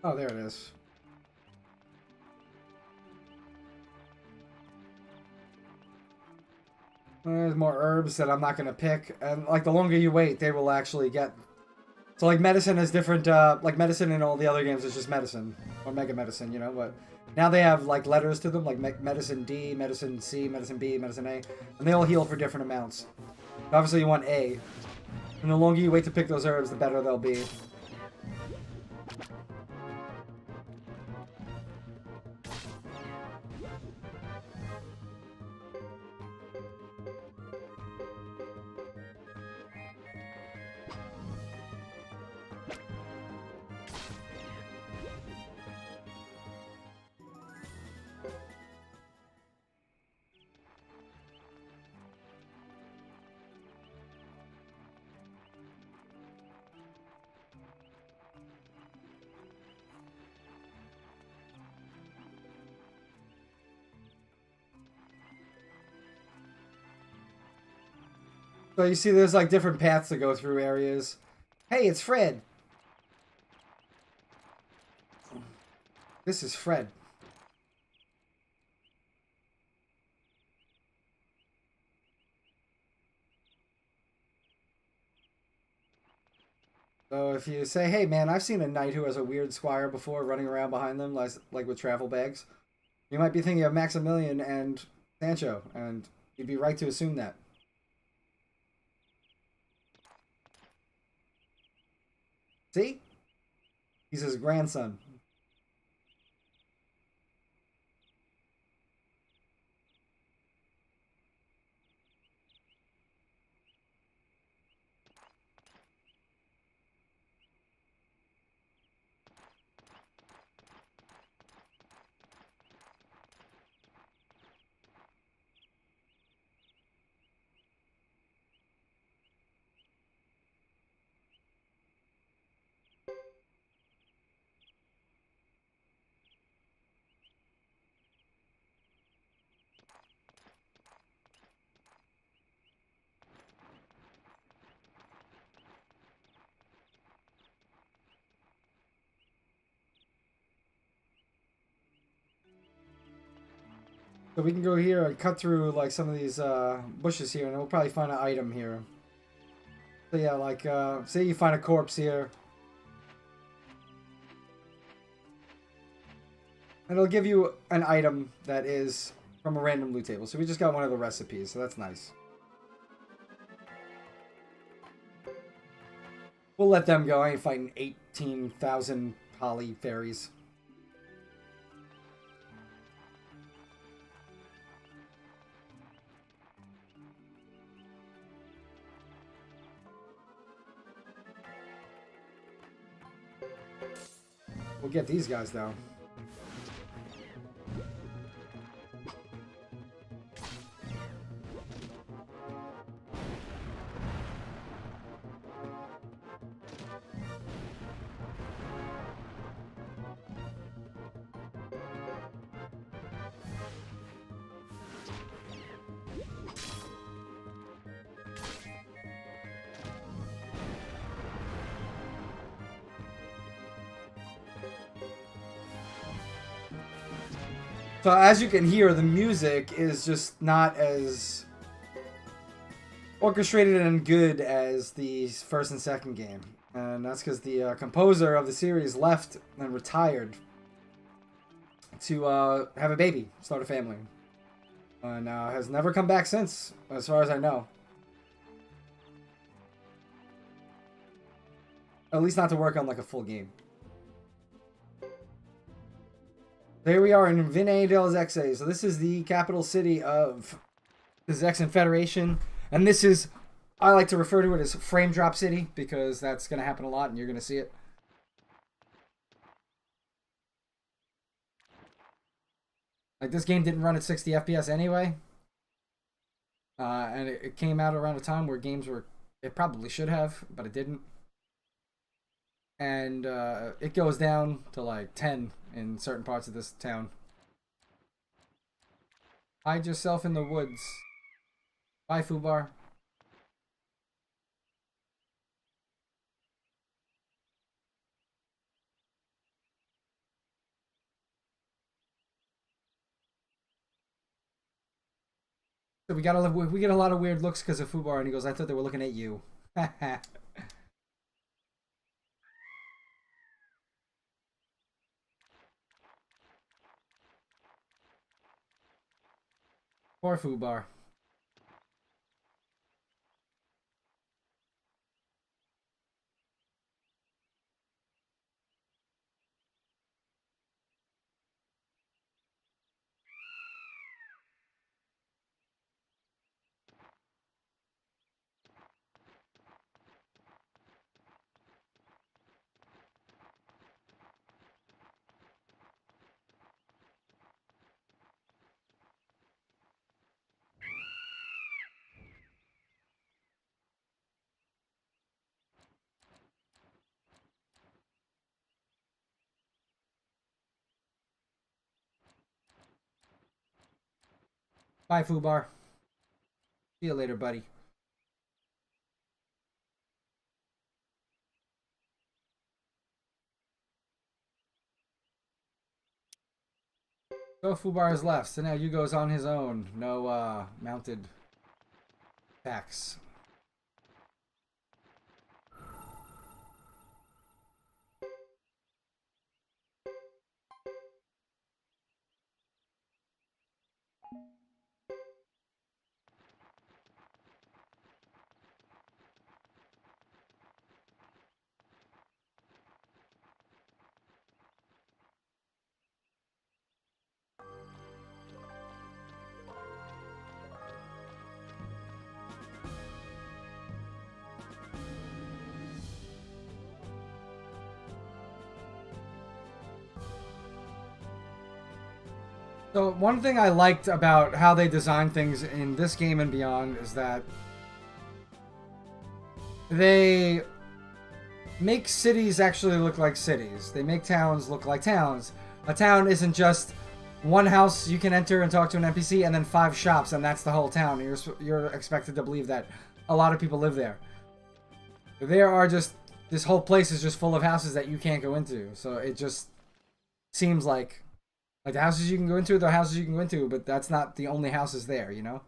Oh, there it is. There's more herbs that I'm not going to pick. And, like, the longer you wait, they will actually get... So, like, medicine is different, like, medicine in all the other games is just medicine. Or mega medicine, you know, but... Now they have, like, letters to them, like medicine D, medicine C, medicine B, medicine A. And they all heal for different amounts. Obviously, you want A. And the longer you wait to pick those herbs, the better they'll be. So you see there's like different paths to go through areas. Hey, it's Fred. This is Fred. So if you say, hey man, I've seen a knight who has a weird squire before running around behind them, like with travel bags, you might be thinking of Maximilian and Sancho, and you'd be right to assume that. See? He's his grandson. So we can go here and cut through like some of these bushes here, and we'll probably find an item here. So yeah, like say you find a corpse here. And it'll give you an item that is from a random loot table. So we just got one of the recipes, so that's nice. We'll let them go. I ain't fighting 18,000 Holly fairies. We'll get these guys, though. So as you can hear, the music is just not as orchestrated and good as the first and second game. And that's because the composer of the series left and retired to have a baby, start a family. And has never come back since, as far as I know. At least not to work on like a full game. There we are in Vinay del Zexe. So this is the capital city of the Zexan Federation. And this is, I like to refer to it as Frame Drop City, because that's going to happen a lot and you're going to see it. Like, this game didn't run at 60 FPS anyway. And it came out around a time where games were, it probably should have, but it didn't. And it goes down to like 10 in certain parts of this town. Hide yourself in the woods. Bye, Fubar. So we get a lot of weird looks because of Fubar, and he goes, "I thought they were looking at you." Poor Fubar. Bye, Fubar. See you later, buddy. So Fubar is left, so now Yugo's on his own. No mounted attacks. So one thing I liked about how they designed things in this game and beyond is that they make cities actually look like cities. They make towns look like towns. A town isn't just one house you can enter and talk to an NPC and then 5 shops and that's the whole town. You're expected to believe that a lot of people live there. There are just, this whole place is just full of houses that you can't go into. So it just seems like Like the houses you can go into, the houses you can go into, but that's not the only houses there, you know?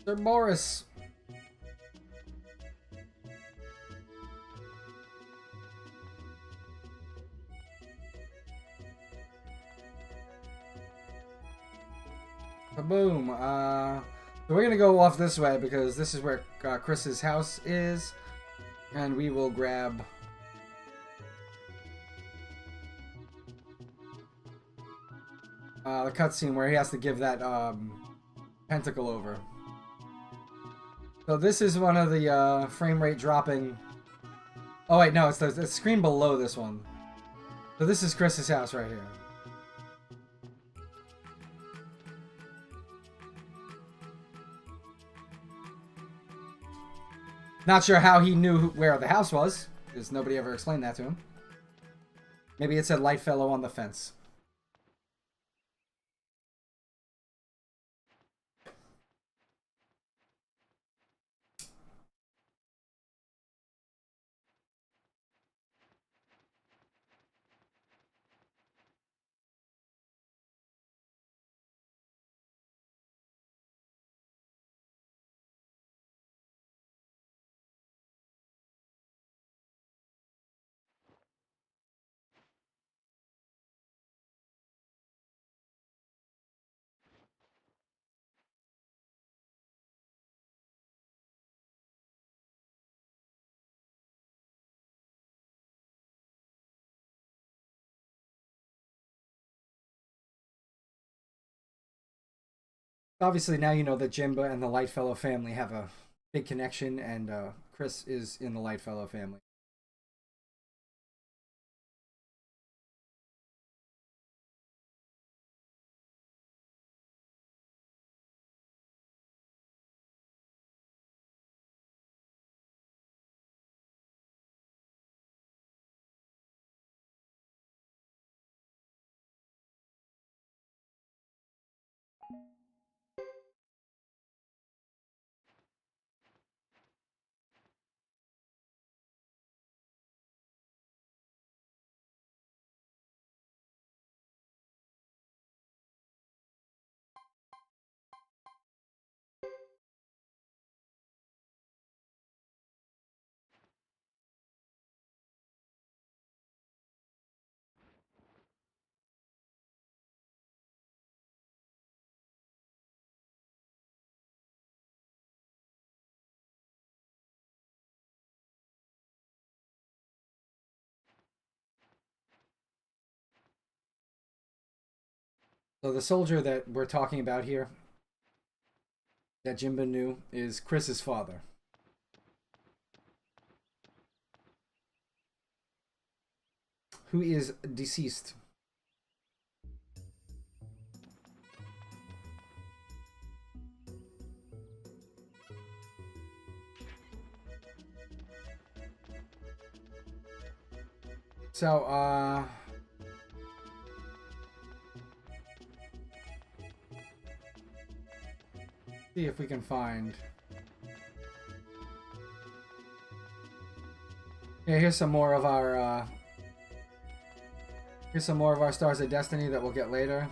Sir Boris. Boom. So we're gonna go off this way because this is where Chris's house is, and we will grab. The cutscene where he has to give that pentacle over. So this is one of the frame rate dropping. Oh wait, no, it's the screen below this one. So this is Chris's house right here. Not sure how he knew where the house was, because nobody ever explained that to him. Maybe it said Lightfellow on the fence. Obviously, now you know that Jimba and the Lightfellow family have a big connection, and Chris is in the Lightfellow family. So the soldier that we're talking about here, that Jimba knew, is Chris's father. Who is deceased. So, see if we can find. Yeah, here's some more of our. Here's some more of our Stars of Destiny that we'll get later.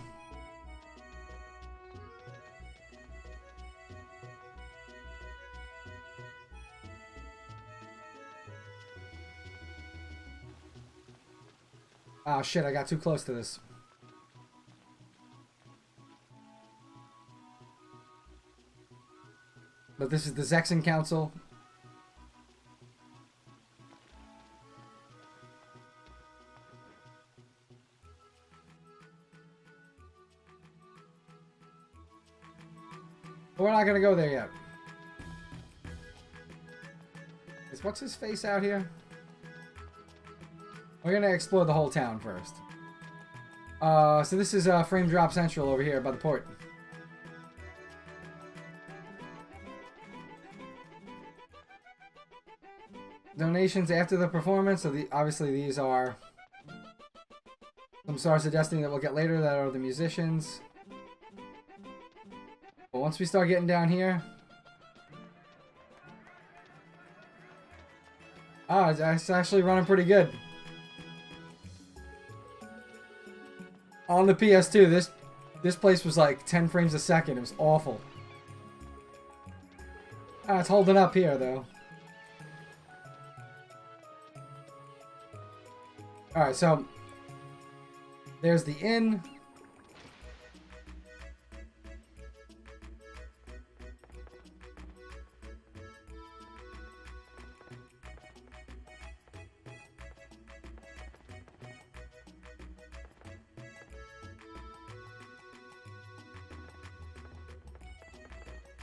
Oh shit, I got too close to this. But this is the Zexan Council. But we're not gonna go there yet. Is what's his face out here? We're gonna explore the whole town first. So this is Frame Drop Central over here by the port. Donations after the performance. So obviously these are some Stars of Destiny that we'll get later that are the musicians. But once we start getting down here... Ah, it's actually running pretty good. On the PS2, this place was like 10 frames a second. It was awful. Ah, it's holding up here, though. Alright, so... There's the inn.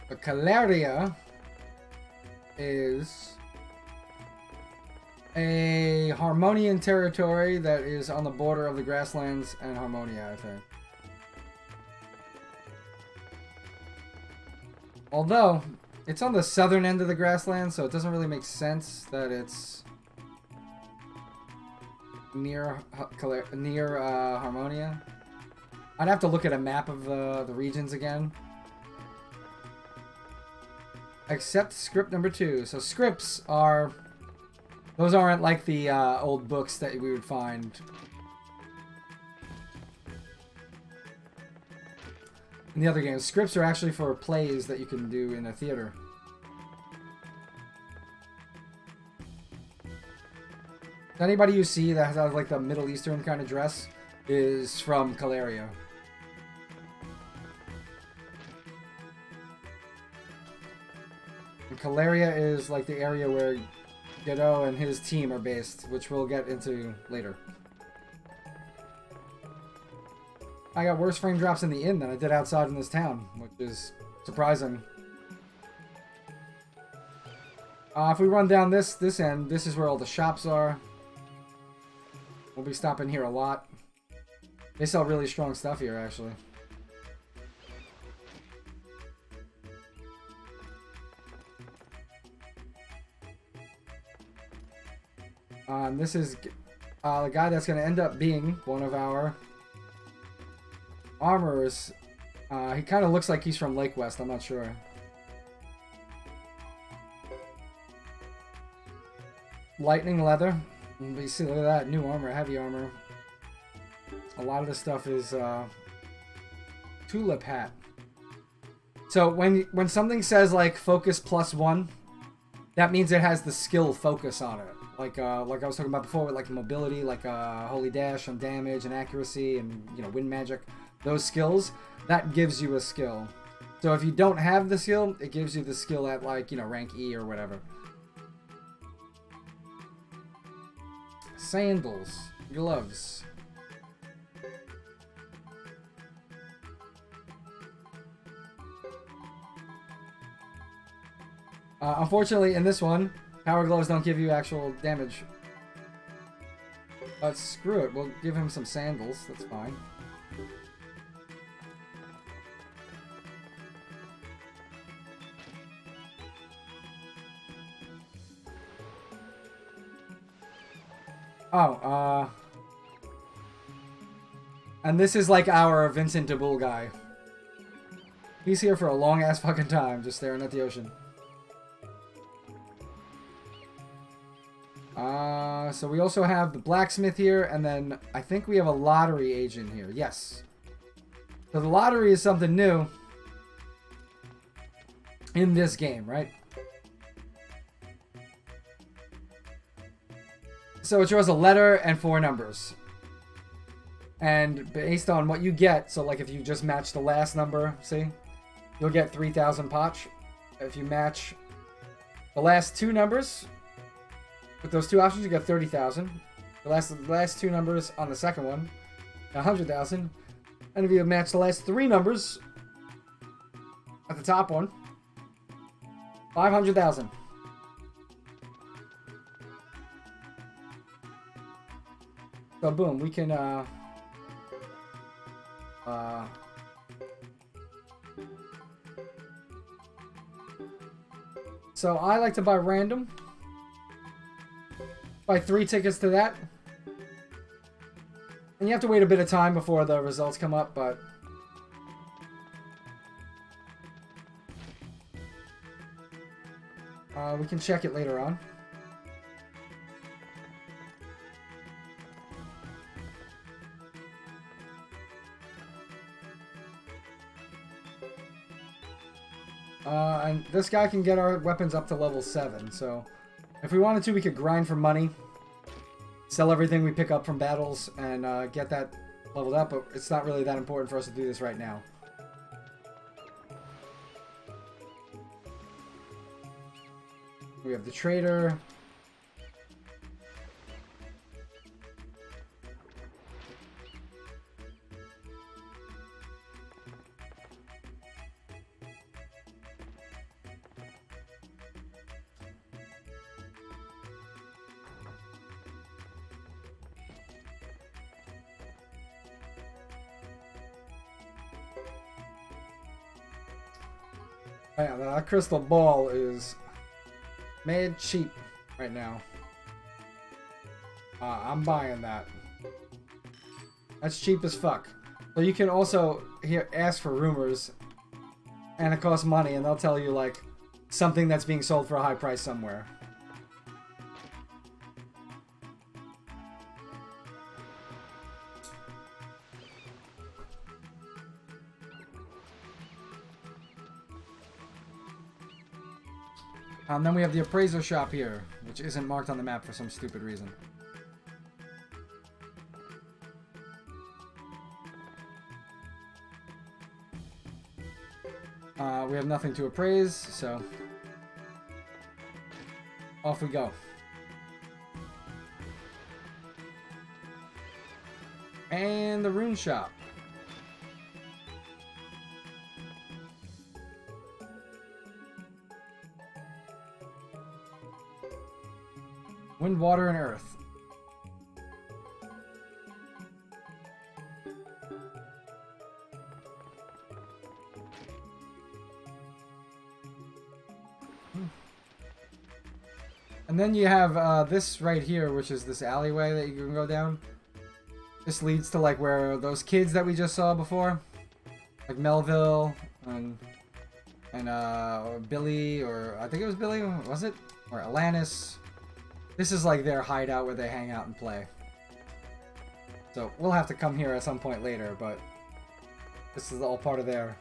But Caleria is a Harmonian territory that is on the border of the Grasslands and Harmonia, I think. Although, it's on the southern end of the Grasslands, so it doesn't really make sense that it's near Harmonia. I'd have to look at a map of the regions again. Except script number 2. So scripts are... Those aren't like the old books that we would find. In the other games. Scripts are actually for plays that you can do in a theater. Anybody you see that has like the Middle Eastern kind of dress is from Caleria. And Caleria is like the area where Gedo and his team are based, which we'll get into later. I got worse frame drops in the inn than I did outside in this town, which is surprising. If we run down this end, this is where all the shops are. We'll be stopping here a lot. They sell really strong stuff here, actually. And this is the guy that's going to end up being one of our armorers. He kind of looks like he's from Lake West. I'm not sure. Lightning leather. You see, look at that. New armor, heavy armor. A lot of this stuff is tulip hat. So when something says like focus +1, that means it has the skill focus on it. Like I was talking about before with like mobility, like holy dash and damage and accuracy and, you know, wind magic. Those skills, that gives you a skill. So if you don't have the skill, it gives you the skill at like, you know, rank E or whatever. Sandals, gloves. Unfortunately, in this one, power gloves don't give you actual damage. But screw it, we'll give him some sandals, that's fine. Oh, and this is like our Vincent DeBull guy. He's here for a long ass fucking time, just staring at the ocean. So we also have the blacksmith here, and then I think we have a lottery agent here. Yes. So the lottery is something new in this game, right? So it draws a letter and 4 numbers. And based on what you get, so like if you just match the last number, see? You'll get 3,000 potch. If you match the last 2 numbers, with those 2 options, you get 30,000. The last 2 numbers on the second one, 100,000. And if you match the last 3 numbers at the top one, 500,000. So boom, we can so I like to buy random. Buy 3 tickets to that. And you have to wait a bit of time before the results come up, but we can check it later on. And this guy can get our weapons up to level 7, so if we wanted to, we could grind for money, sell everything we pick up from battles, and get that leveled up, but it's not really that important for us to do this right now. We have the trader. Yeah, that crystal ball is made cheap right now. I'm buying that. That's cheap as fuck. So you can also here ask for rumors, and it costs money, and they'll tell you like something that's being sold for a high price somewhere. Then we have the appraiser shop here, which isn't marked on the map for some stupid reason. We have nothing to appraise, so off we go. And the rune shop. Wind, water, and earth. And then you have this right here, which is this alleyway that you can go down. This leads to like where those kids that we just saw before, like Melville and Billy, or I think it was Billy, was it? Or Alanis. This is like their hideout where they hang out and play. So we'll have to come here at some point later, but this is all part of their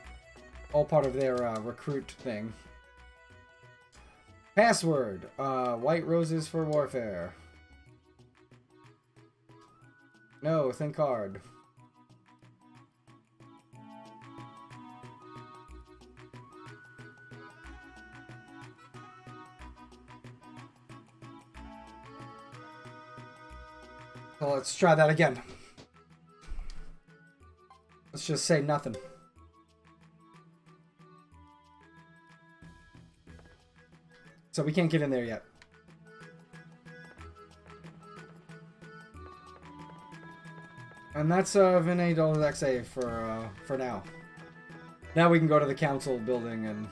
recruit thing. Password: white roses for warfare. No, thin card. So let's try that again. Let's just say nothing. So we can't get in there yet. And that's Vinay XA for now. Now we can go to the council building and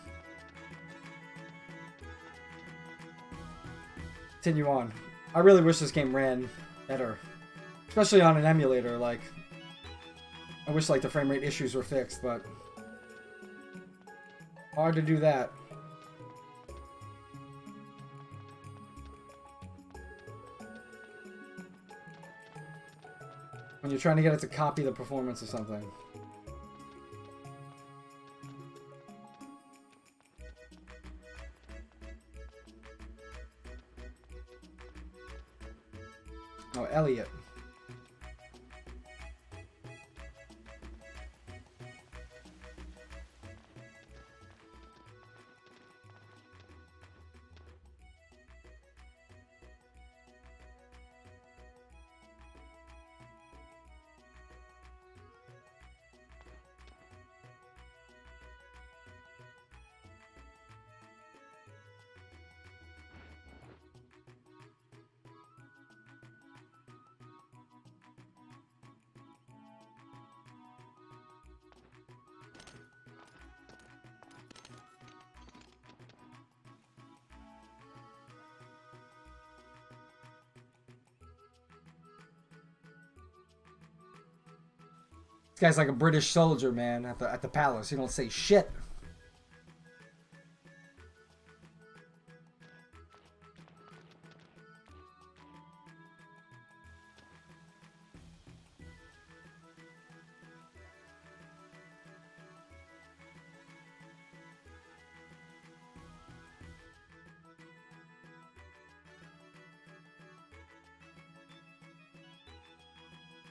continue on. I really wish this game ran better, especially on an emulator. Like, I wish like the frame rate issues were fixed, but hard to do that. When you're trying to get it to copy the performance of something. Oh, Elliot. guy's like a British soldier, man, at the palace. He don't say shit.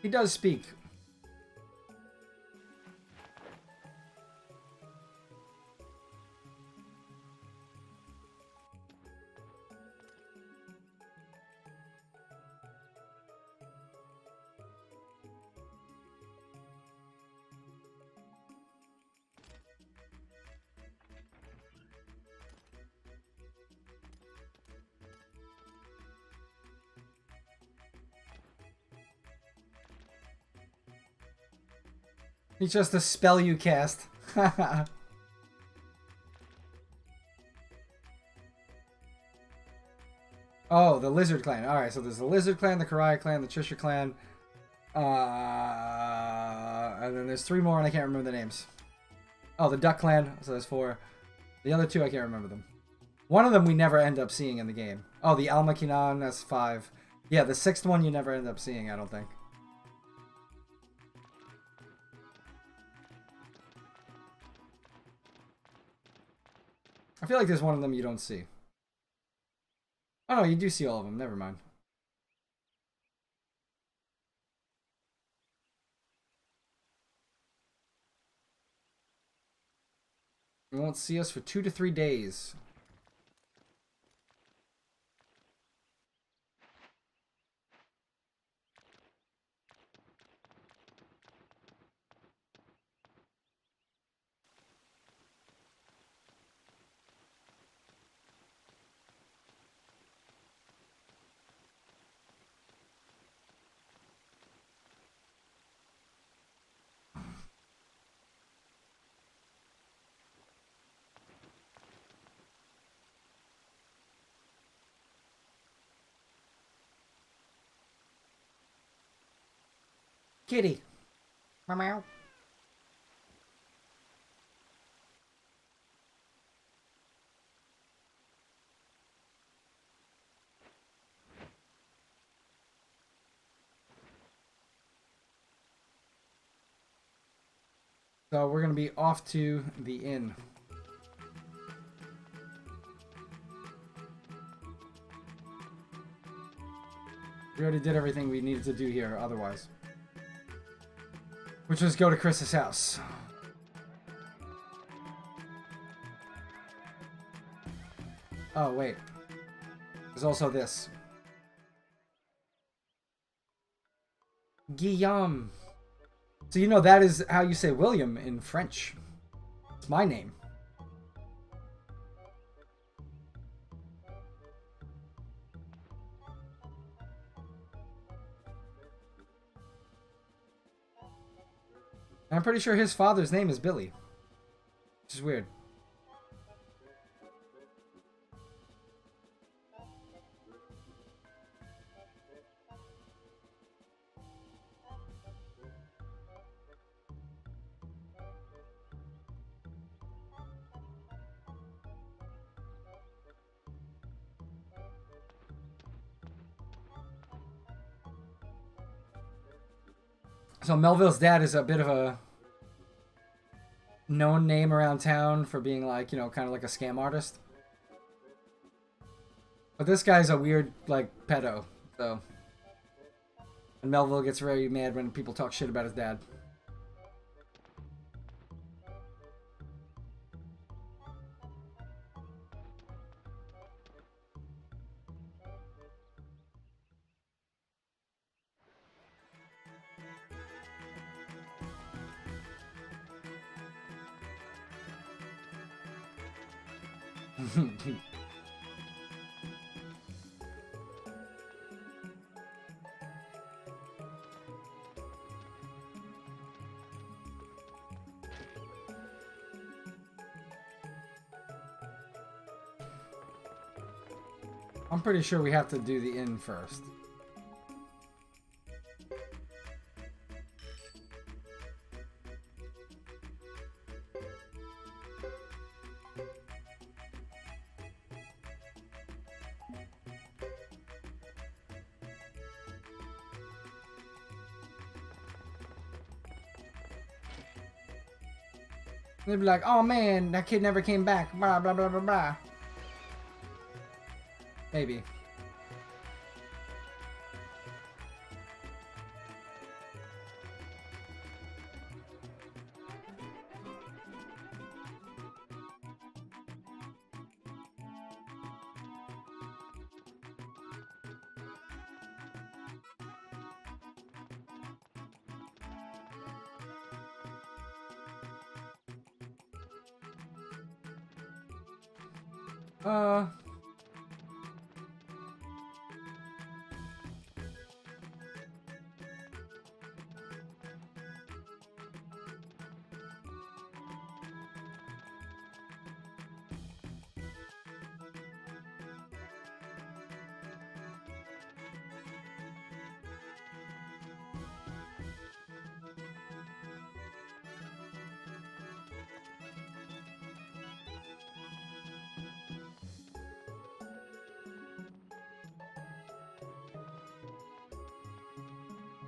He does speak. He's just a spell you cast. Oh, the Lizard Clan. Alright, so there's the Lizard Clan, the Karai Clan, the Cheshire Clan. And then there's 3 more and I can't remember the names. Oh, the Duck Clan. So there's 4. The other 2, I can't remember them. One of them we never end up seeing in the game. Oh, the Almakinan, that's 5. Yeah, the 6th one you never end up seeing, I don't think. I feel like there's one of them you don't see. Oh no, you do see all of them. Never mind. You won't see us for 2 to 3 days. Kitty. Meow. So we're going to be off to the inn. We already did everything we needed to do here otherwise. Which was go to Chris's house. Oh, wait. There's also this. Guillaume. So you know that is how you say William in French. It's my name. I'm pretty sure his father's name is Billy. Which is weird. So Melville's dad is a bit of a known name around town for being like, you know, kind of like a scam artist. But this guy's a weird, like, pedo, so. And Melville gets very mad when people talk shit about his dad. I'm pretty sure we have to do the inn first. They'd be like, oh man, that kid never came back. Blah, blah, blah, blah, blah. Maybe. Uh...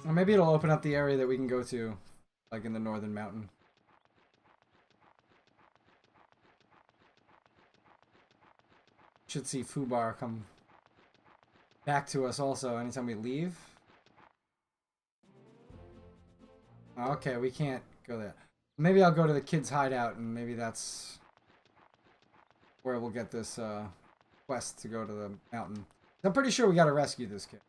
Or maybe it'll open up the area that we can go to, like in the northern mountain. Should see Fubar come back to us also anytime we leave. Okay, we can't go there. Maybe I'll go to the kid's hideout and maybe that's where we'll get this quest to go to the mountain. I'm pretty sure we gotta rescue this kid.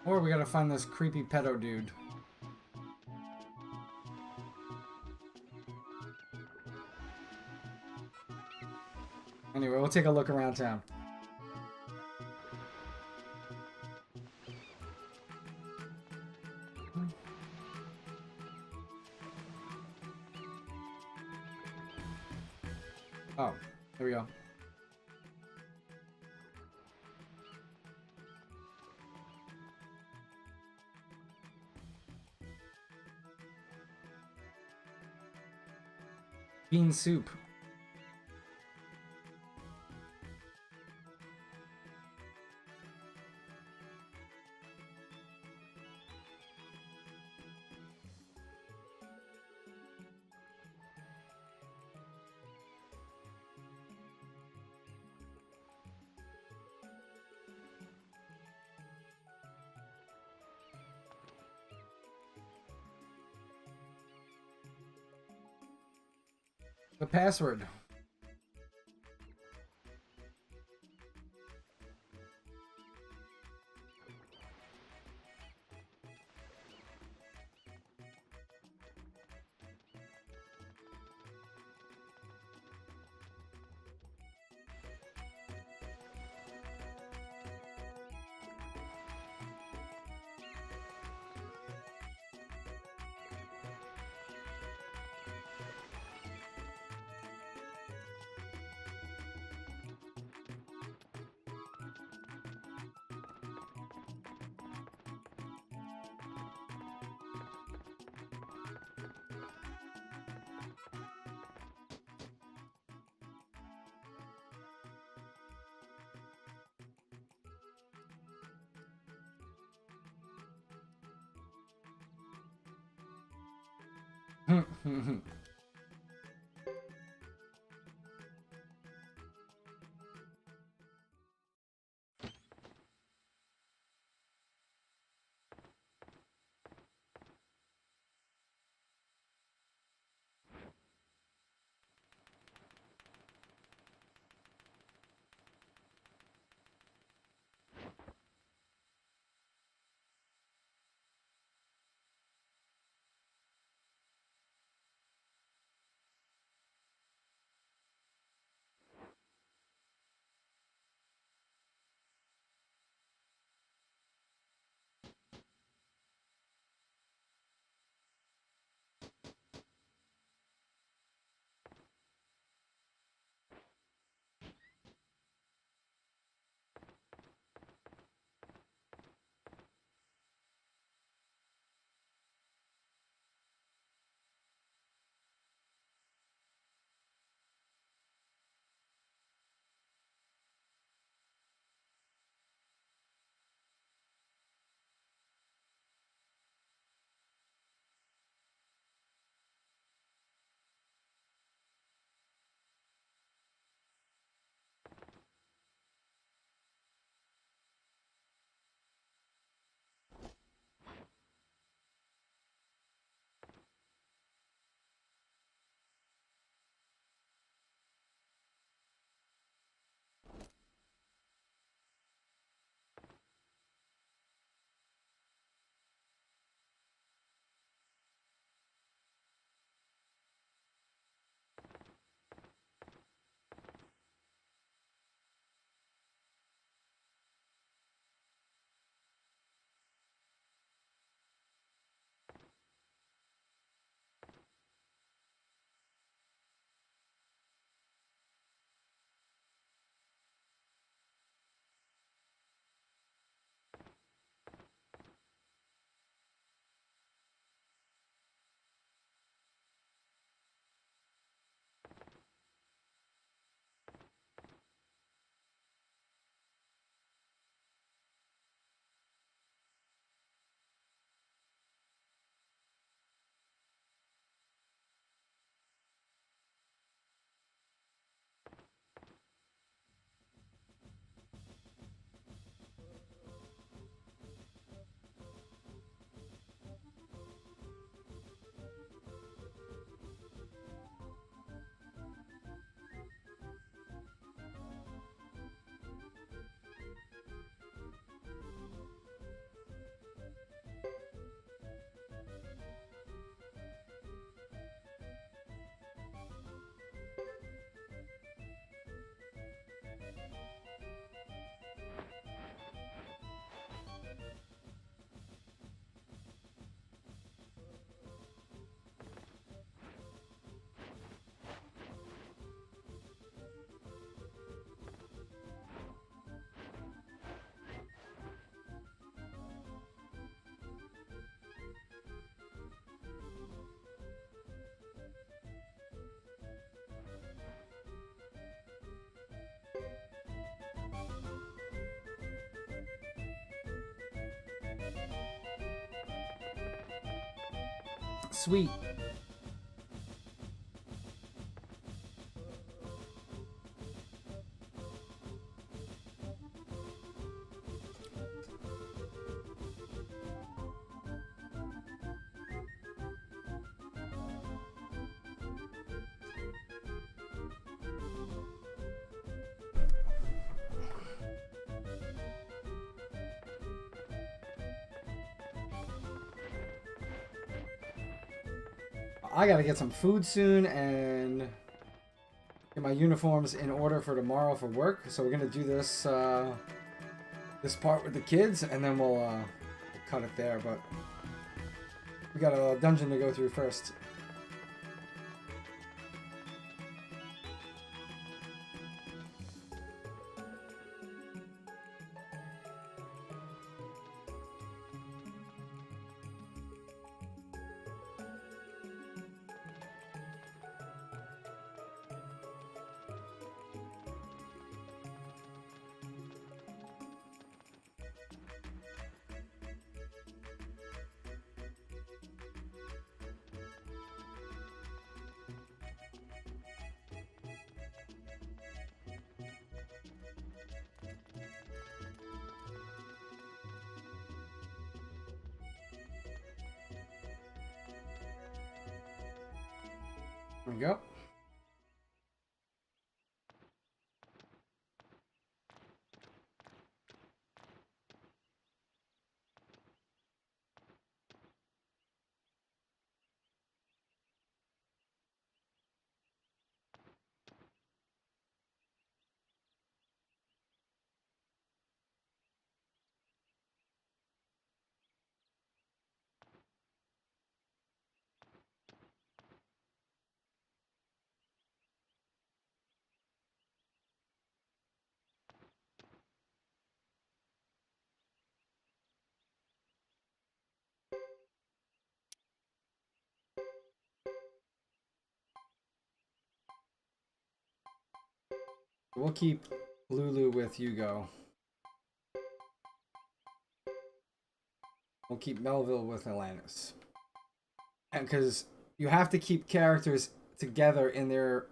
Or we gotta find this creepy pedo dude. Anyway, we'll take a look around town. Oh, there we go. Bean soup. The password. Sweet. I gotta get some food soon and get my uniforms in order for tomorrow for work. So we're gonna do this this part with the kids, and then we'll cut it there. But we got a dungeon to go through first. There we go. We'll keep Lulu with Hugo. We'll keep Melville with Atlantis. And because you have to keep characters together in their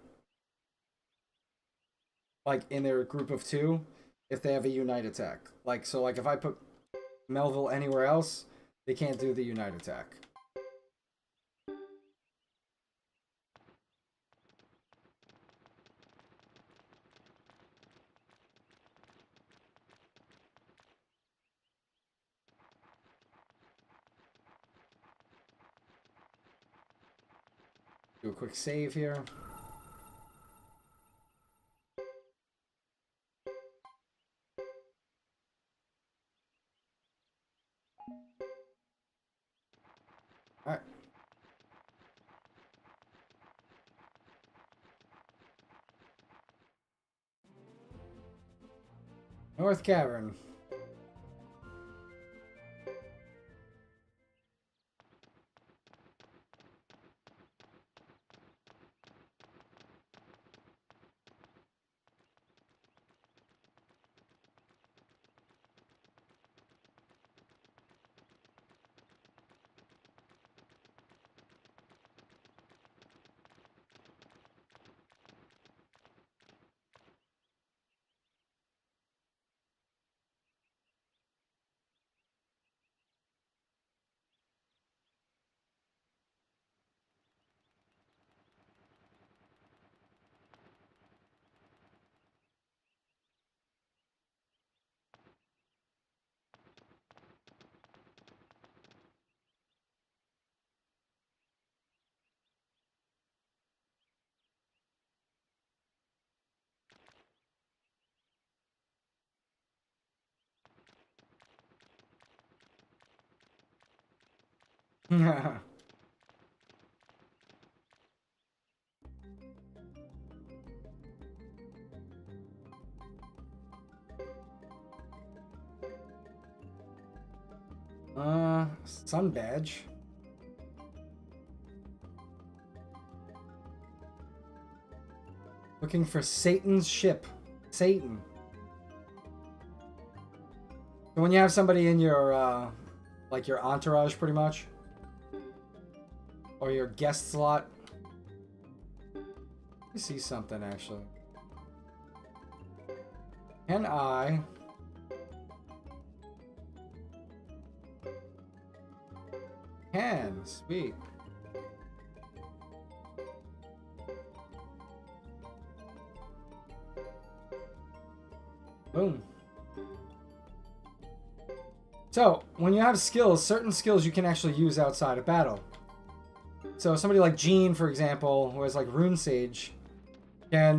group of two if they have a unite attack. Like, so like if I put Melville anywhere else, they can't do the unite attack. Do a quick save here. All right. North Cavern. Sun badge. Looking for Satan's ship. Satan. So when you have somebody in your, like your entourage, pretty much. Or your guest slot. Let me see something, actually. Can I... Can. Sweet. Boom. So, when you have skills, certain skills you can actually use outside of battle. So, somebody like Jean, for example, who has like Rune Sage, can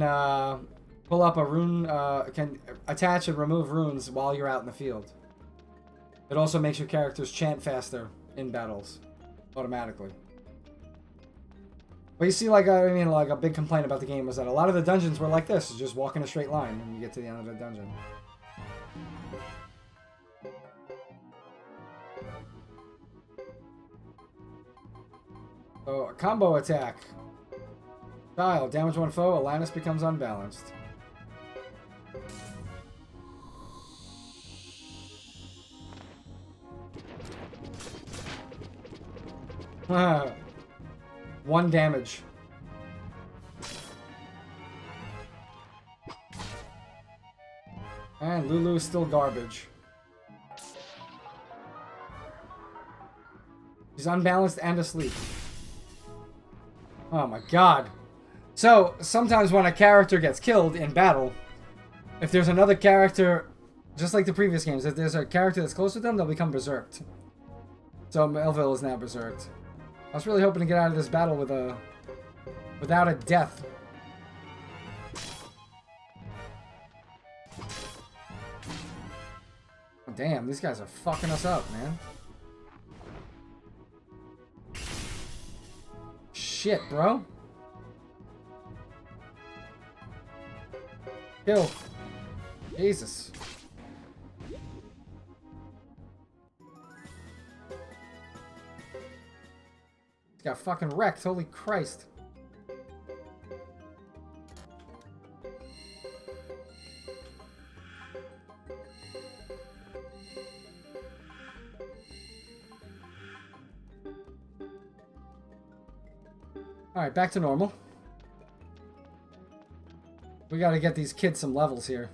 pull up a rune, can attach and remove runes while you're out in the field. It also makes your characters chant faster in battles, automatically. But you see, like, I mean, like, a big complaint about the game was that a lot of the dungeons were like this. Just walk in a straight line when you get to the end of the dungeon. So, a combo attack. Style. Damage one foe. Atlantis becomes unbalanced. One damage. And Lulu is still garbage. She's unbalanced and asleep. Oh my god. So, sometimes when a character gets killed in battle, if there's another character, just like the previous games, if there's a character that's close with them, they'll become berserked. So Melville is now berserked. I was really hoping to get out of this battle with without a death. Damn, these guys are fucking us up, man. Shit, bro. Kill. Jesus. Got fucking wrecked, holy Christ. Alright, back to normal. We gotta get these kids some levels here.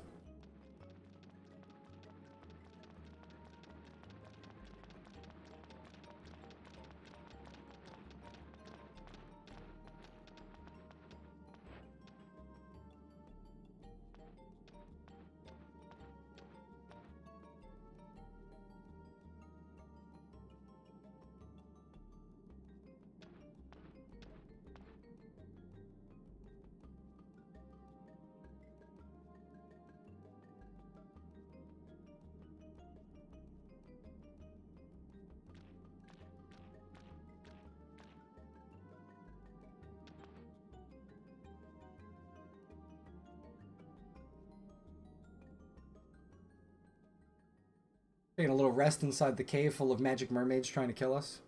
Taking a little rest inside the cave full of magic mermaids trying to kill us.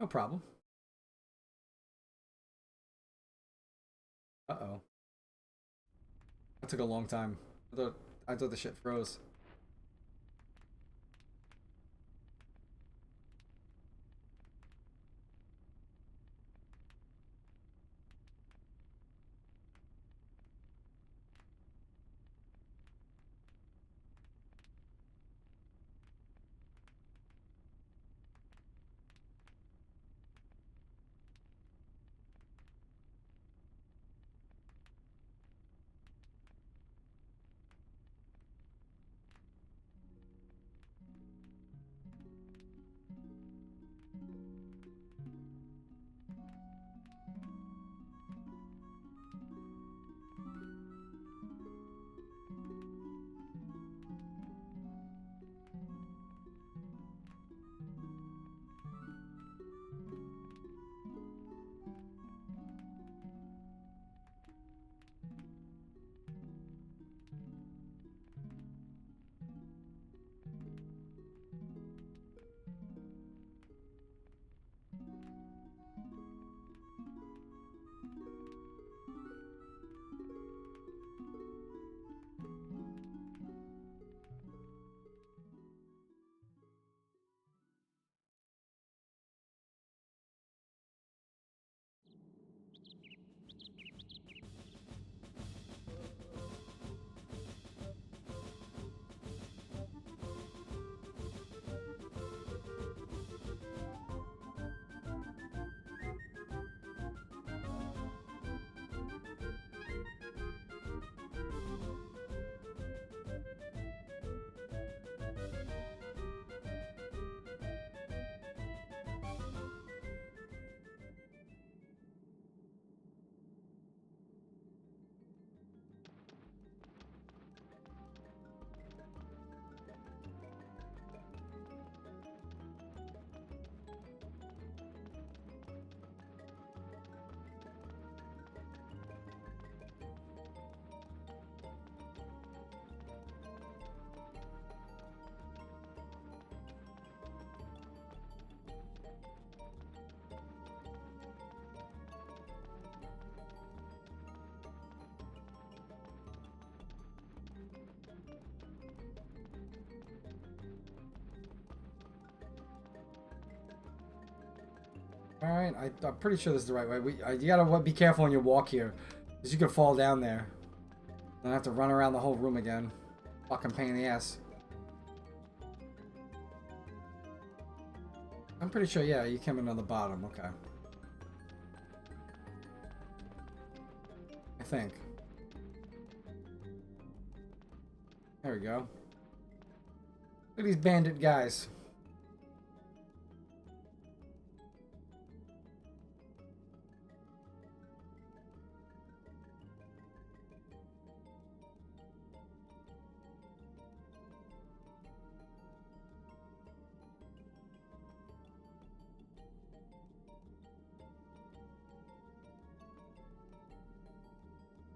No problem. Uh-oh. That took a long time. I thought the shit froze. Alright, I'm pretty sure this is the right way. You gotta be careful when you walk here. Because you could fall down there. Then I have to run around the whole room again. Fucking pain in the ass. I'm pretty sure, yeah, you came in on the bottom. Okay. I think. There we go. Look at these bandit guys.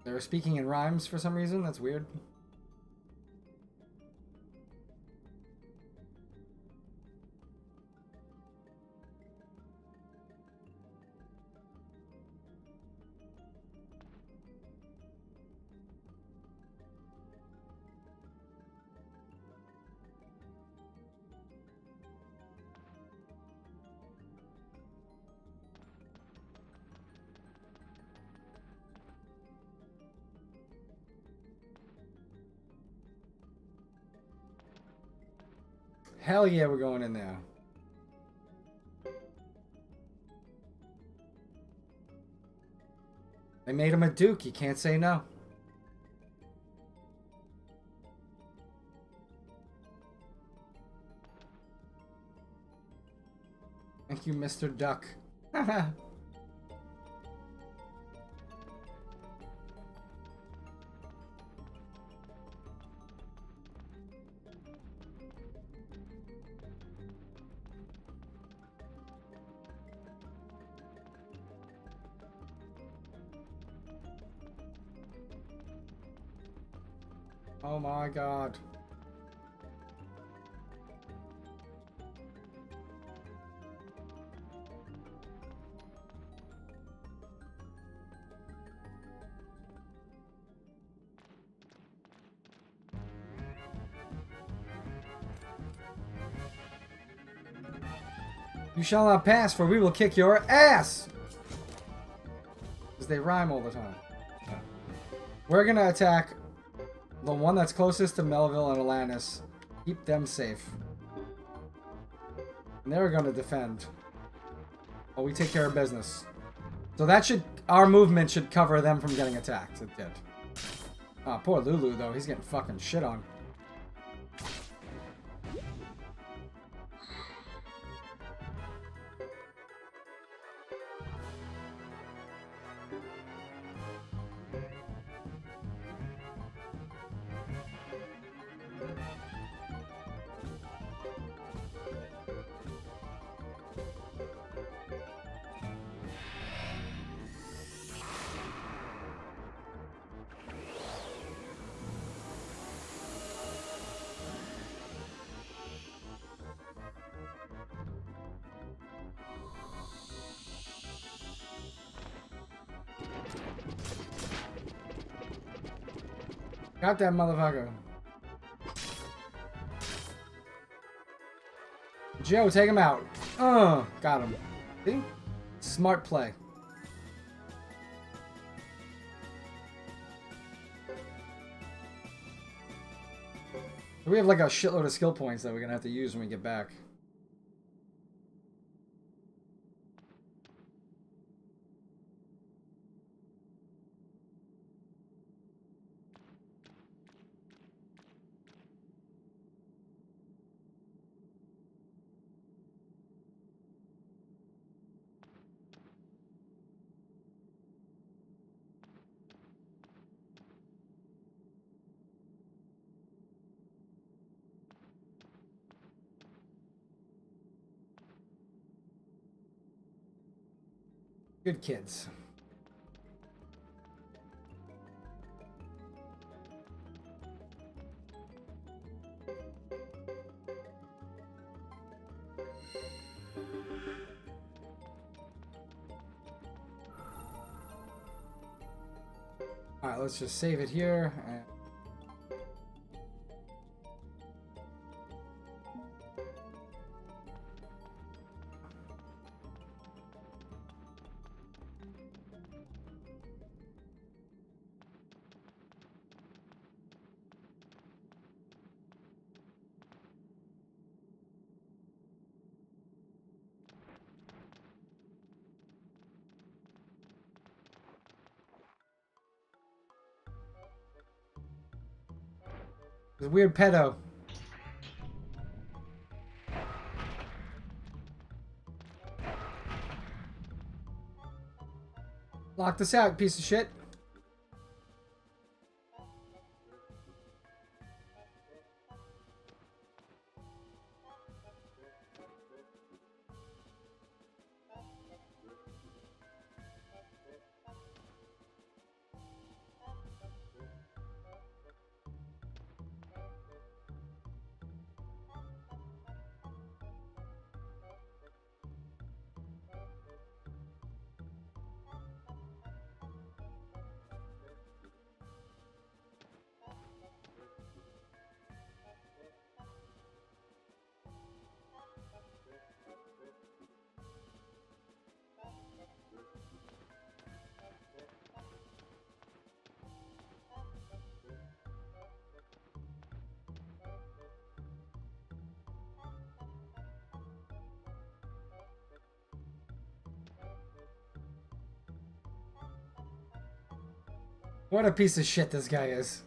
They're speaking in rhymes for some reason. That's weird. Hell yeah, we're going in there. They made him a duke. You can't say no. Thank you, Mr. Duck. Oh my god. You shall not pass, for we will kick your ass! Because they rhyme all the time. We're gonna attack the one that's closest to Melville and Alanis. Keep them safe. And they're gonna defend. Oh, we take care of business. So that should... Our movement should cover them from getting attacked. It did. Oh, poor Lulu, though. He's getting fucking shit on. Got that motherfucker. Joe, take him out. Got him. See? Smart play. We have like a shitload of skill points that we're gonna have to use when we get back. Good kids. Alright, let's just save it here. There's a weird pedo. Lock this out, piece of shit. What a piece of shit this guy is.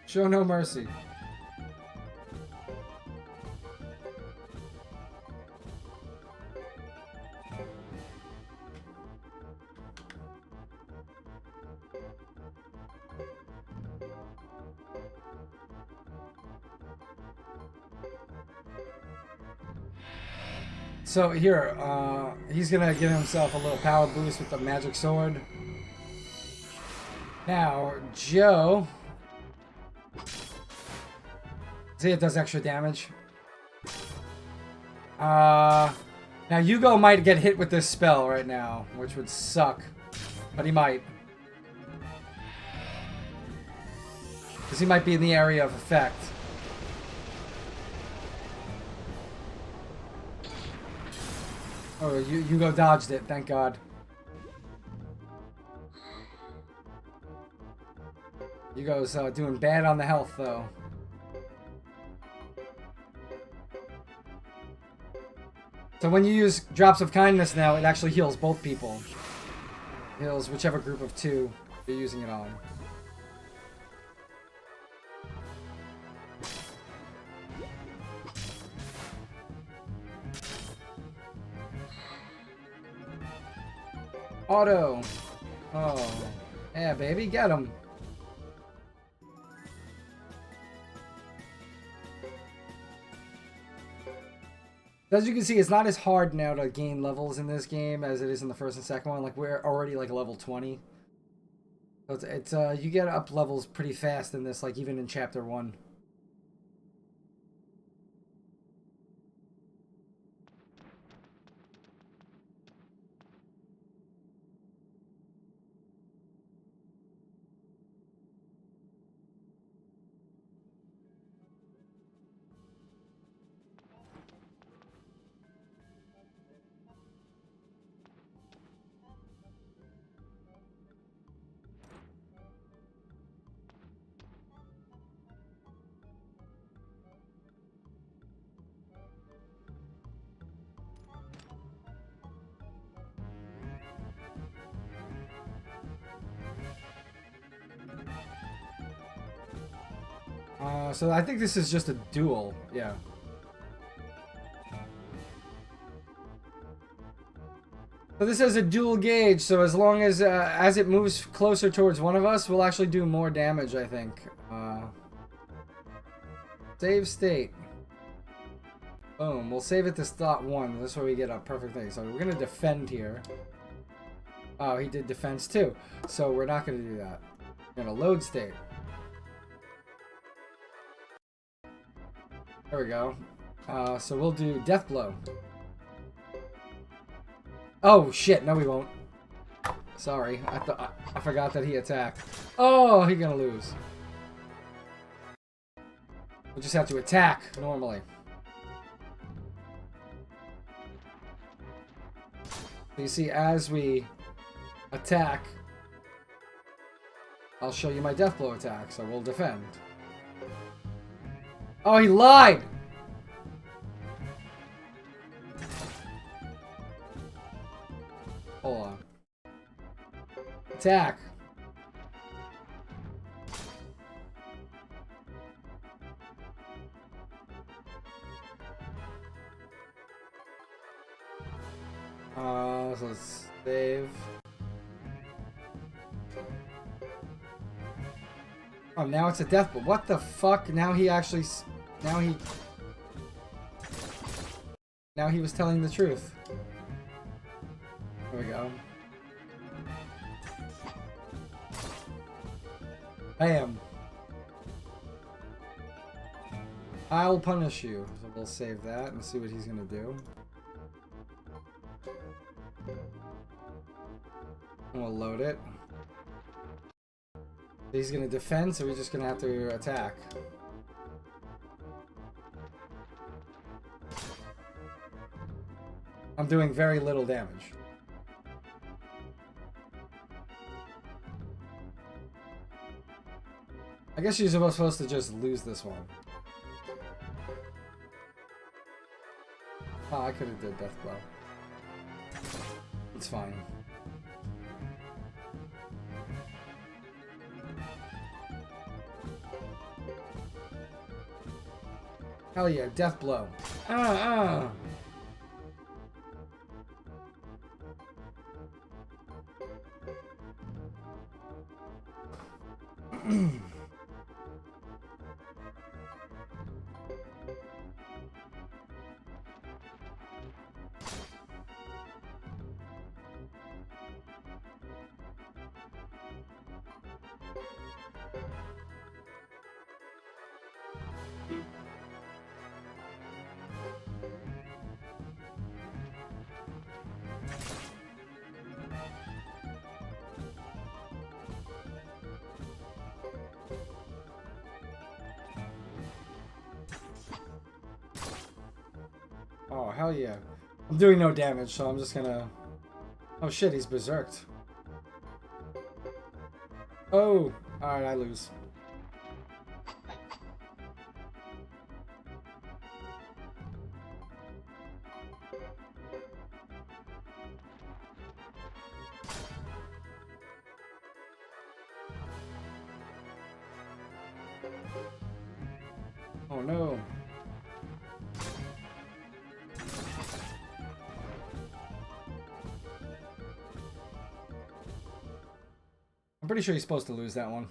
Show no mercy. So here, he's gonna give himself a little power boost with the magic sword. Now, Joe. See, it does extra damage. Now Hugo might get hit with this spell right now, which would suck. But he might. Because he might be in the area of effect. Oh, Hugo dodged it, thank God. Hugo's doing bad on the health, though. So when you use Drops of Kindness now, it actually heals both people. Heals whichever group of two you're using it on. Auto. Oh. Yeah, baby, get him. As you can see, it's not as hard now to gain levels in this game as it is in the first and second one. Like, we're already like level 20. So it's you get up levels pretty fast in this, like even in chapter 1. So I think this is just a duel, yeah. So this is a dual gauge, so as long as it moves closer towards one of us, we'll actually do more damage, I think. Save state. Boom, we'll save it to slot 1. This way we get a perfect thing. So we're going to defend here. Oh, he did defense too. So we're not going to do that. We're going to load state. There we go. So we'll do Death Blow. Oh shit! No, we won't. Sorry, I forgot that he attacked. Oh, he's gonna lose. We just have to attack normally. So you see, as we attack, I'll show you my Death Blow attack, so we'll defend. Oh, he lied! Hold on. Attack. So let's save. Oh, now it's a death blow. What the fuck? Now he actually... Now he was telling the truth. There we go. Bam. I'll punish you. So we'll save that and see what he's gonna do. And we'll load it. He's gonna defend, so we're just gonna have to attack. I'm doing very little damage. I guess you're supposed to just lose this one. Oh, I could have did Death Blow. It's fine. Hell yeah, Death Blow. Oh, hell yeah. I'm doing no damage, so I'm just gonna... Oh shit, he's berserked. Oh! Alright, I lose. Oh no. I'm pretty sure he's supposed to lose that one.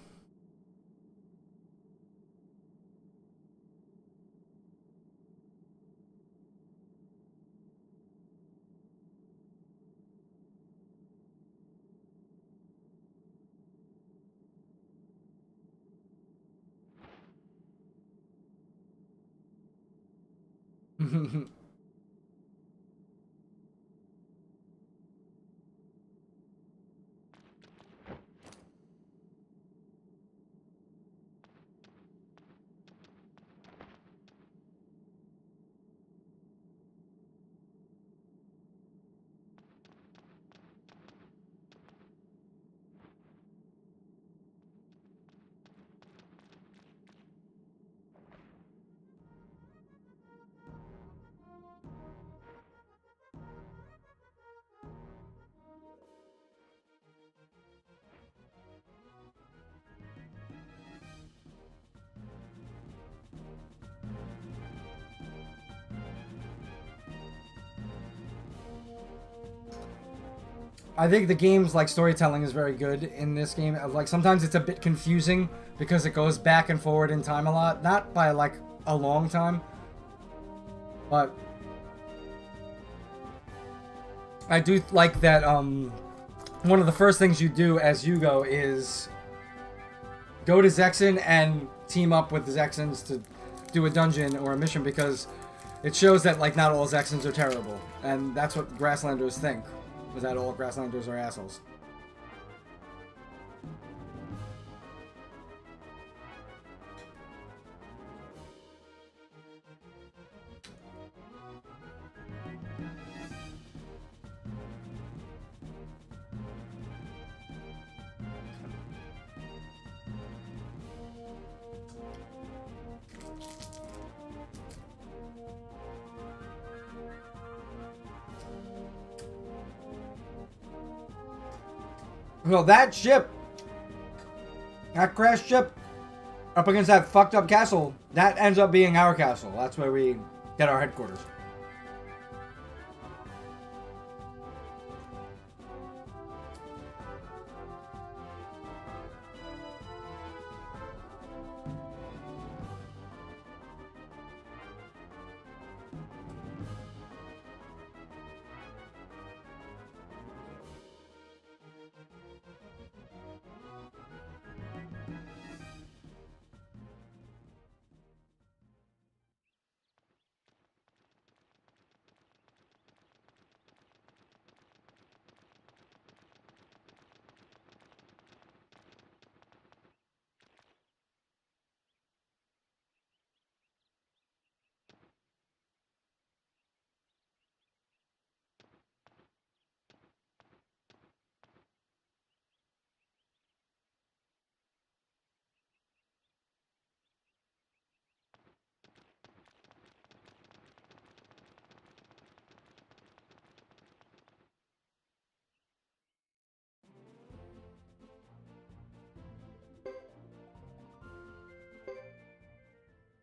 I think the game's like storytelling is very good in this game. Like sometimes it's a bit confusing because it goes back and forward in time a lot. Not by like a long time, but I do like that one of the first things you do as Yugo is go to Zexen and team up with the Zexens to do a dungeon or a mission, because It shows that like not all Zexans are terrible, and that's what Grasslanders think, is that all Grasslanders are assholes. Well, that ship, that crashed ship, up against that fucked up castle, that ends up being our castle. That's where we get our headquarters.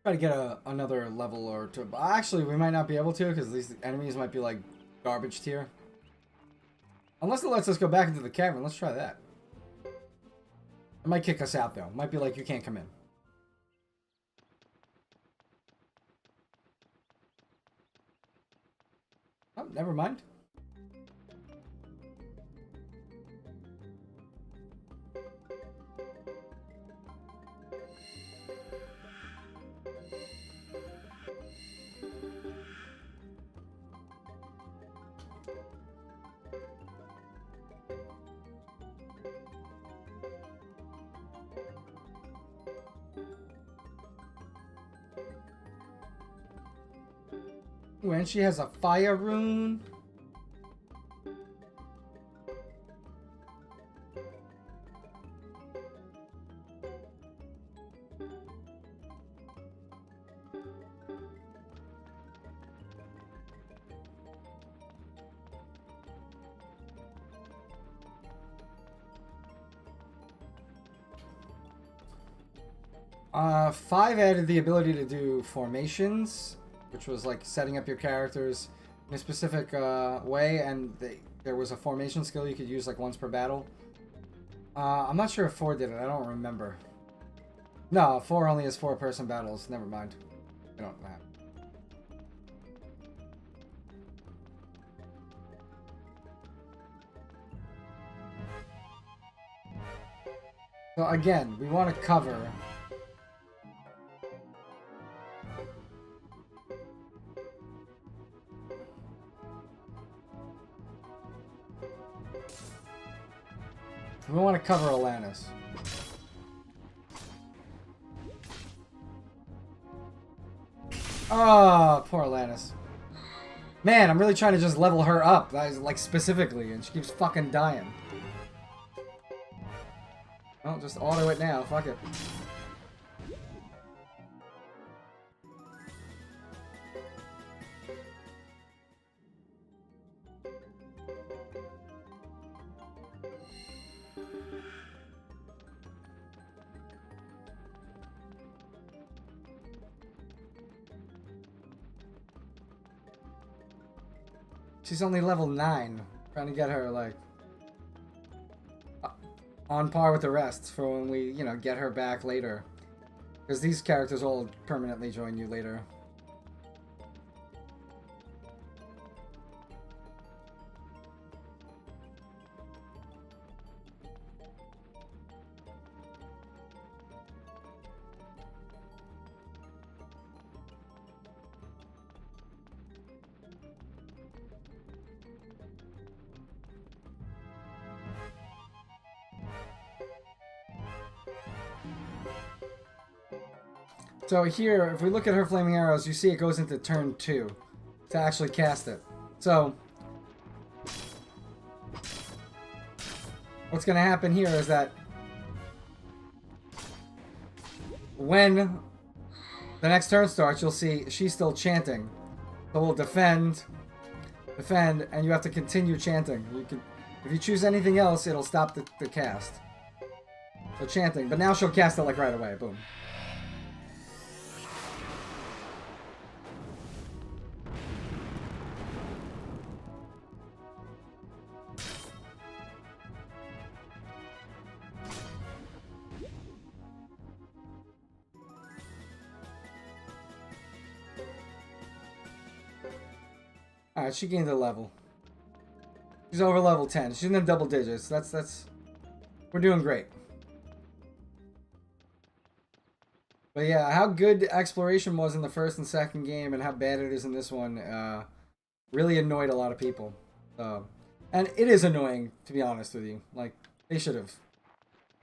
Try to get another level or two. Actually, we might not be able to because these enemies might be like garbage tier. Unless it lets us go back into the cavern. Let's try that. It might kick us out though. Might be like you can't come in. Oh, never mind. Ooh, and she has a fire rune. Five added the ability to do formations, which was like setting up your characters in a specific way, and there was a formation skill you could use like once per battle. I'm not sure if 4 did it. I don't remember. No, 4 only has 4-person battles. Never mind. I don't have. So again, we want to cover. We want to cover Alanis. Oh, poor Alanis. Man, I'm really trying to just level her up, like specifically, and she keeps fucking dying. Well, just auto it now. Fuck it. She's only level 9. Trying to get her, like, on par with the rest for when we, you know, get her back later. Because these characters all permanently join you later. So here, if we look at her flaming arrows, you see it goes into turn 2 to actually cast it. So what's going to happen here is that when the next turn starts, you'll see she's still chanting. So we'll defend, and you have to continue chanting. You can, if you choose anything else, it'll stop the cast. So chanting, but now she'll cast it like right away. Boom. Alright, she gained a level. She's over level 10. She's in the double digits. That's... We're doing great. But yeah, how good exploration was in the first and second game and how bad it is in this one really annoyed a lot of people. And it is annoying, to be honest with you. Like, they should have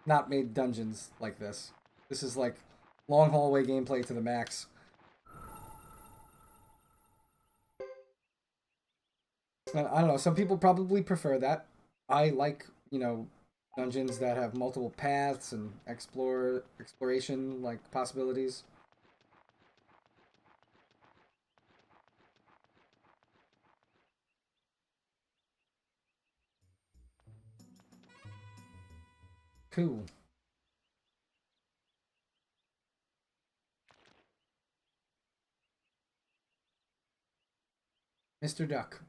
not made dungeons like this. This is like long hallway gameplay to the max. And I don't know, some people probably prefer that. I like, you know, dungeons that have multiple paths and exploration, like, possibilities. Cool. Mr. Duck.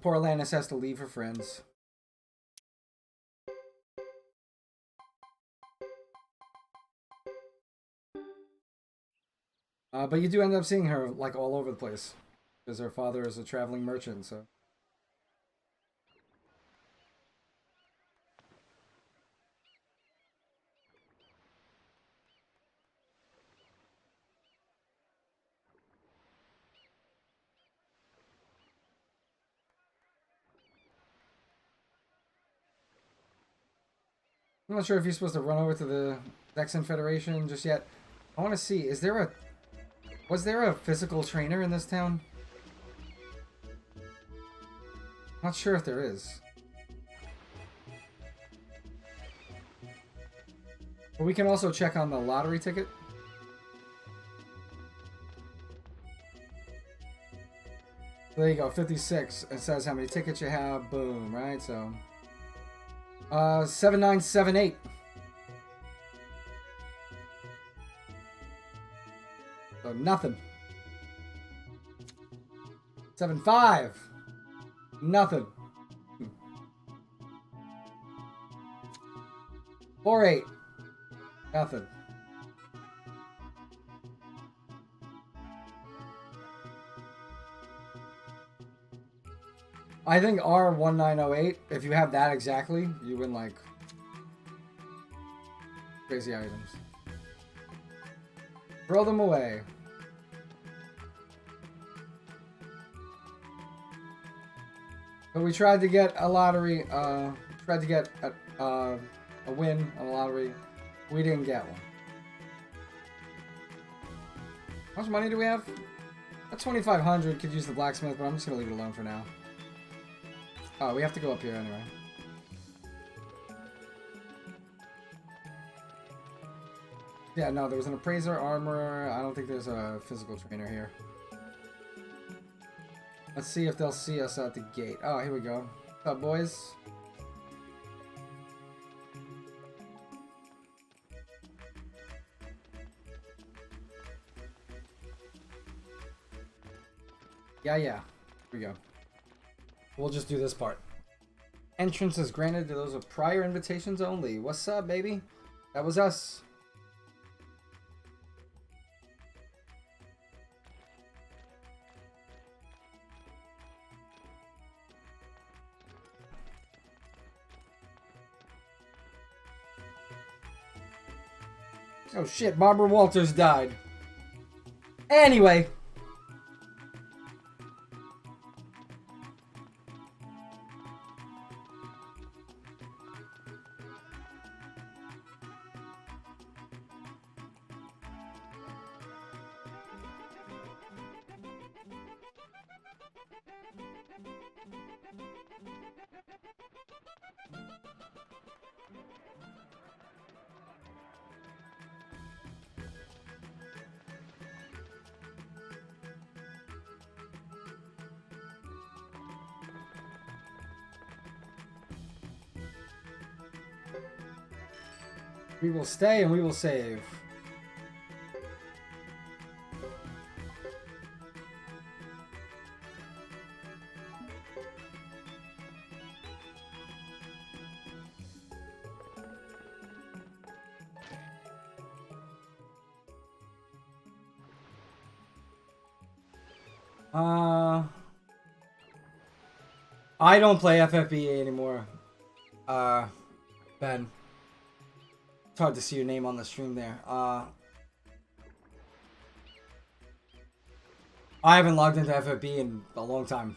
Poor Lannis has to leave her friends. But you do end up seeing her, like, all over the place. Because her father is a traveling merchant, so... I'm not sure if you're supposed to run over to the Texan Federation just yet. I want to see, is there a... Was there a physical trainer in this town? Not sure if there is. But we can also check on the lottery ticket. There you go, 56. It says how many tickets you have. Boom, right? So... 7978. So nothing. 75. Nothing. 48. Nothing. I think R1908, if you have that exactly, you win like crazy items. Throw them away. But we tried to get a lottery, tried to get a win on a lottery. We didn't get one. How much money do we have? At 2,500, could use the blacksmith, but I'm just gonna leave it alone for now. Oh, we have to go up here anyway. Yeah, no, there was an appraiser, armorer. I don't think there's a physical trainer here. Let's see if they'll see us at the gate. Oh, here we go. What's up, boys? Yeah. Here we go. We'll just do this part. Entrance is granted to those with prior invitations only. What's up, baby? That was us. Oh shit, Barbara Walters died. Anyway. We will stay and we will save. I don't play FFBA anymore. Ben. It's hard to see your name on the stream there. I haven't logged into FFB in a long time.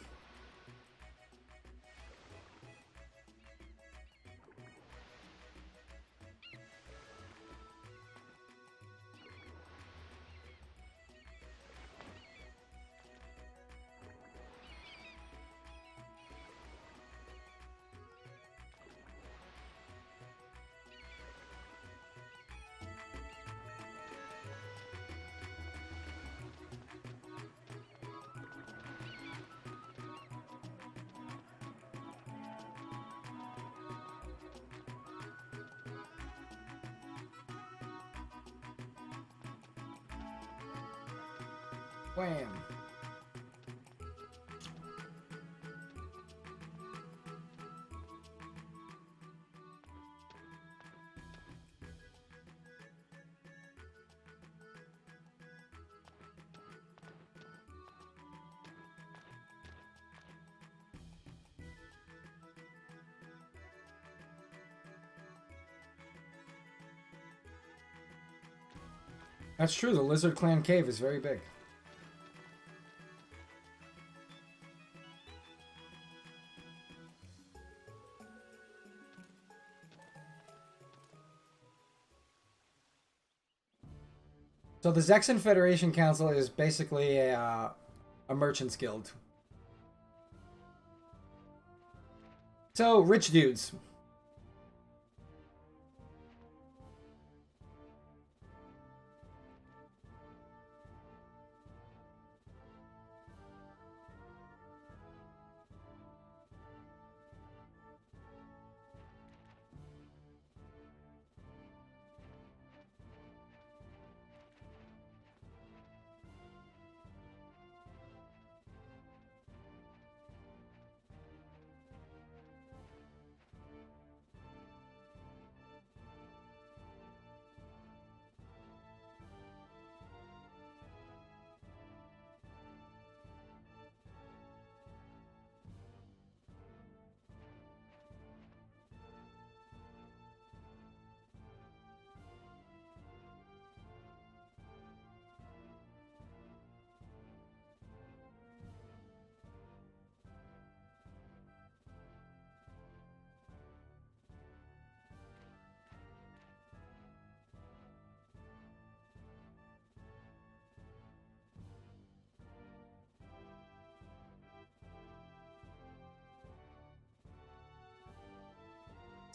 Wham. That's true, the Lizard Clan cave is very big. So the Zexan Federation Council is basically a merchant's guild. So, rich dudes.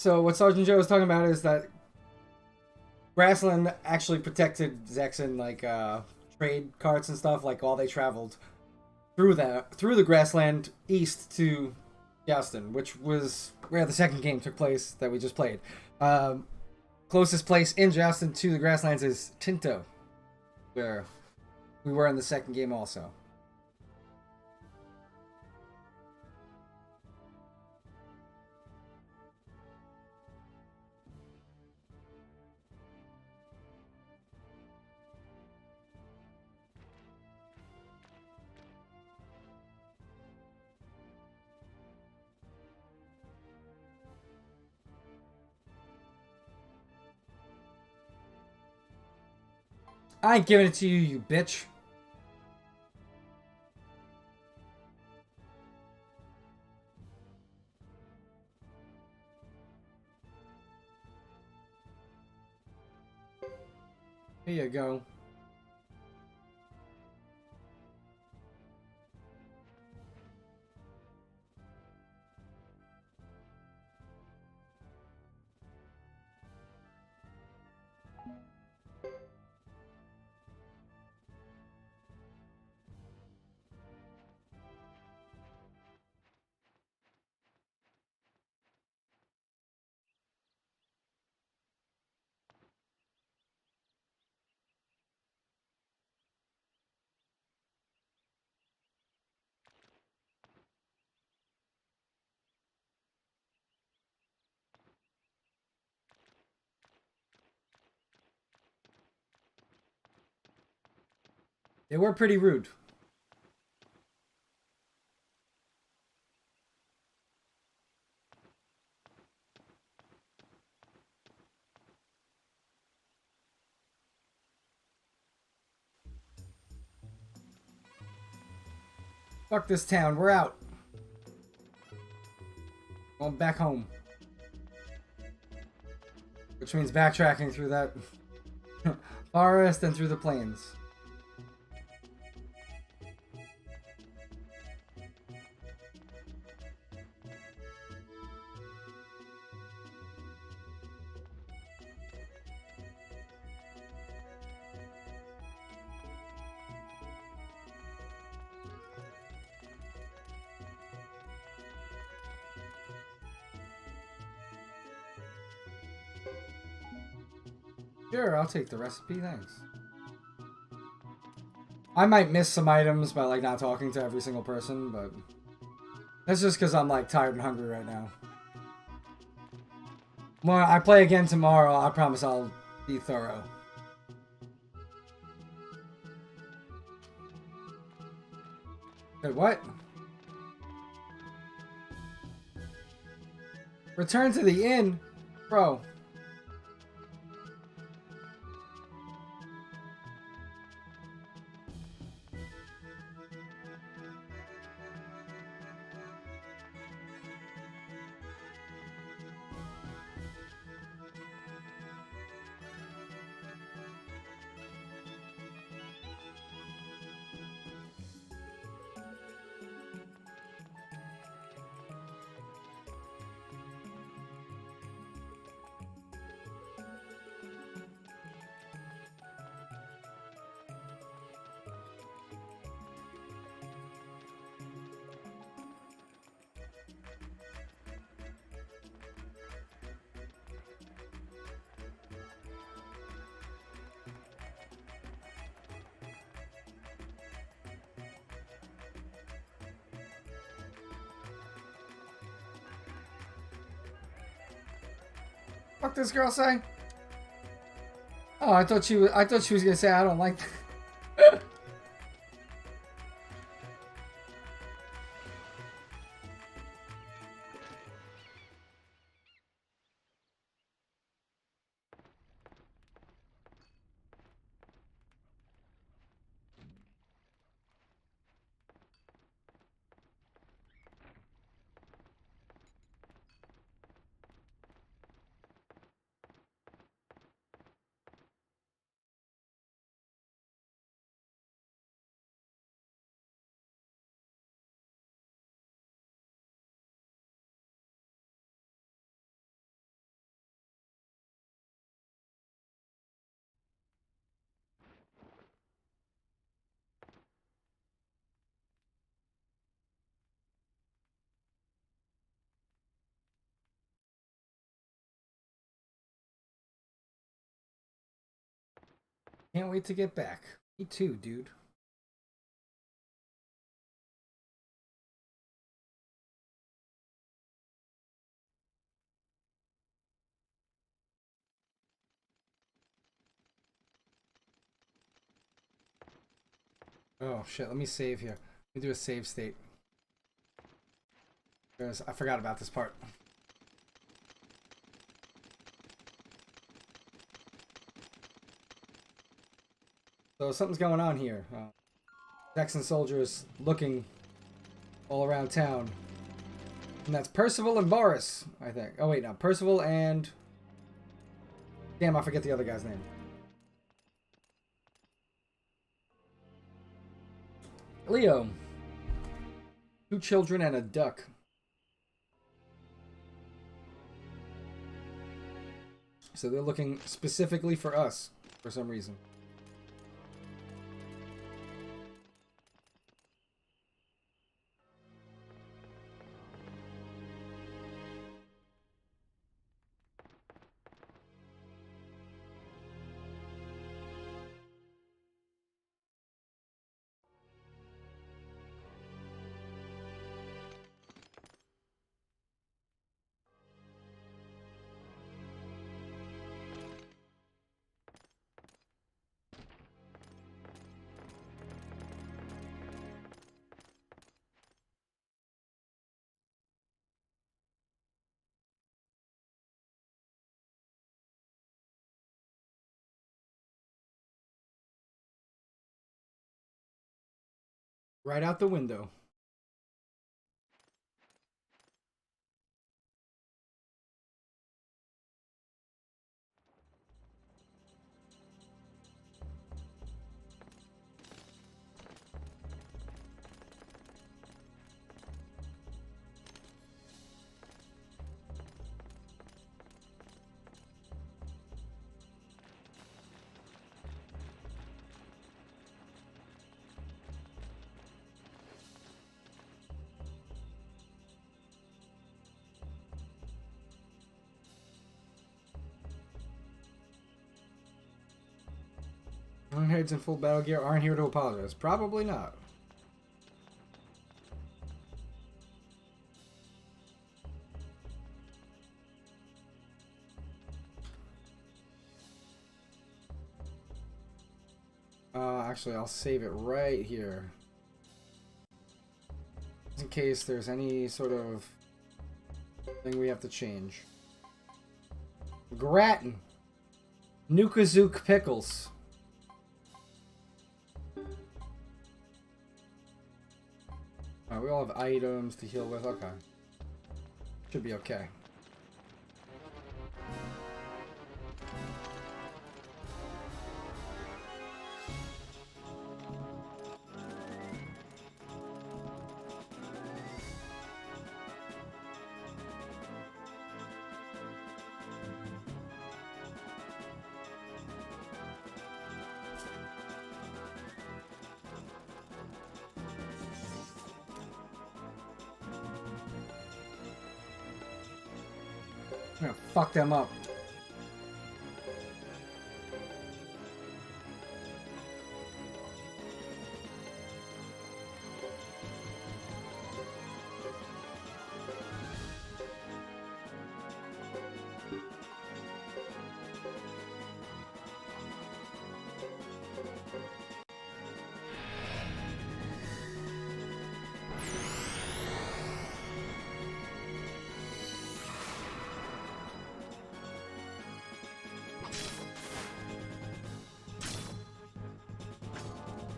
So what Sergeant Joe was talking about is that Grassland actually protected Zexen like trade carts and stuff, like while they traveled through the grassland east to Justin, which was where the second game took place that we just played. Um, Closest place in Justin to the grasslands is Tinto, where we were in the second game also. I ain't giving it to you, you bitch. Here you go. They were pretty rude. Fuck this town, we're out. Going back home. Which means backtracking through that forest and through the plains. Sure, I'll take the recipe, thanks. I might miss some items by like not talking to every single person, but that's just because I'm like tired and hungry right now. When I play again tomorrow, I promise I'll be thorough. Wait, what? Return to the inn? Bro. What this girl say? Oh, I thought she was gonna say I don't like that. Can't wait to get back. Me too, dude. Oh shit, let me save here. Let me do a save state. Because I forgot about this part. So something's going on here. Texan soldiers looking all around town. And that's Percival and Boris, I think. Oh wait, no. Percival and... Damn, I forget the other guy's name. Leo. 2 children and a duck. So they're looking specifically for us, for some reason. Right out the window. Ironheads in full battle gear aren't here to apologize. Probably not. Actually, I'll save it right here. In case there's any sort of thing we have to change. Gratin. Nukazook pickles. We all have items to heal with. Okay. Should be okay. I'm gonna fuck them up.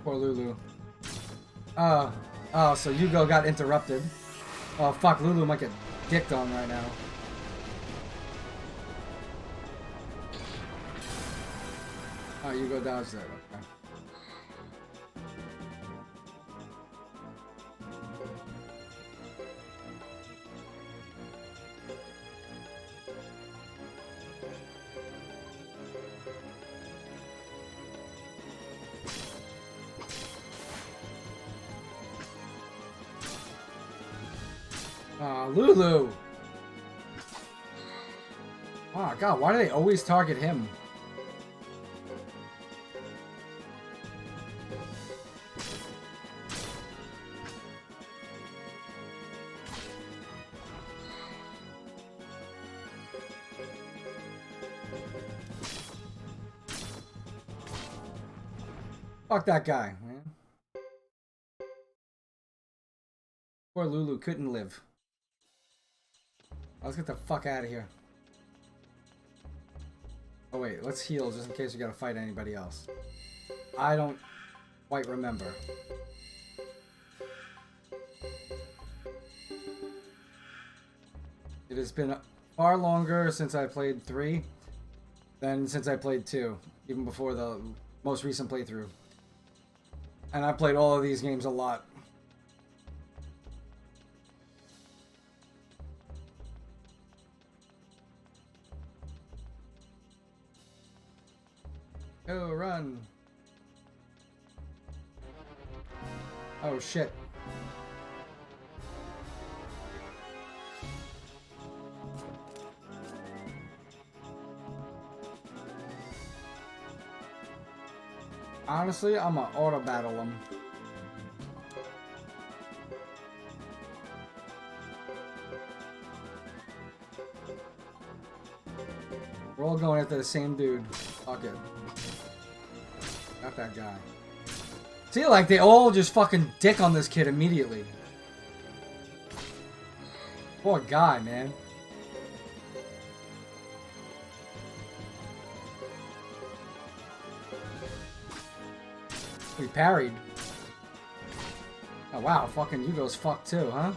Poor Lulu. Oh, so Yugo got interrupted. Oh, fuck, Lulu might get dicked on right now. Oh, Yugo dodged that. Okay. Lulu! Oh god, why do they always target him? Fuck that guy, man. Poor Lulu couldn't live. Let's get the fuck out of here. Oh wait, let's heal just in case we gotta fight anybody else. I don't quite remember. It has been far longer since I played 3 than since I played 2, even before the most recent playthrough. And I played all of these games a lot. Go, run. Oh, shit. Honestly, I'm gonna auto battle them. We're all going after the same dude. Fuck it. Got that guy. See, like, they all just fucking dick on this kid immediately. Poor guy, man. We parried. Oh, wow. Fucking Yugo's fucked too, huh?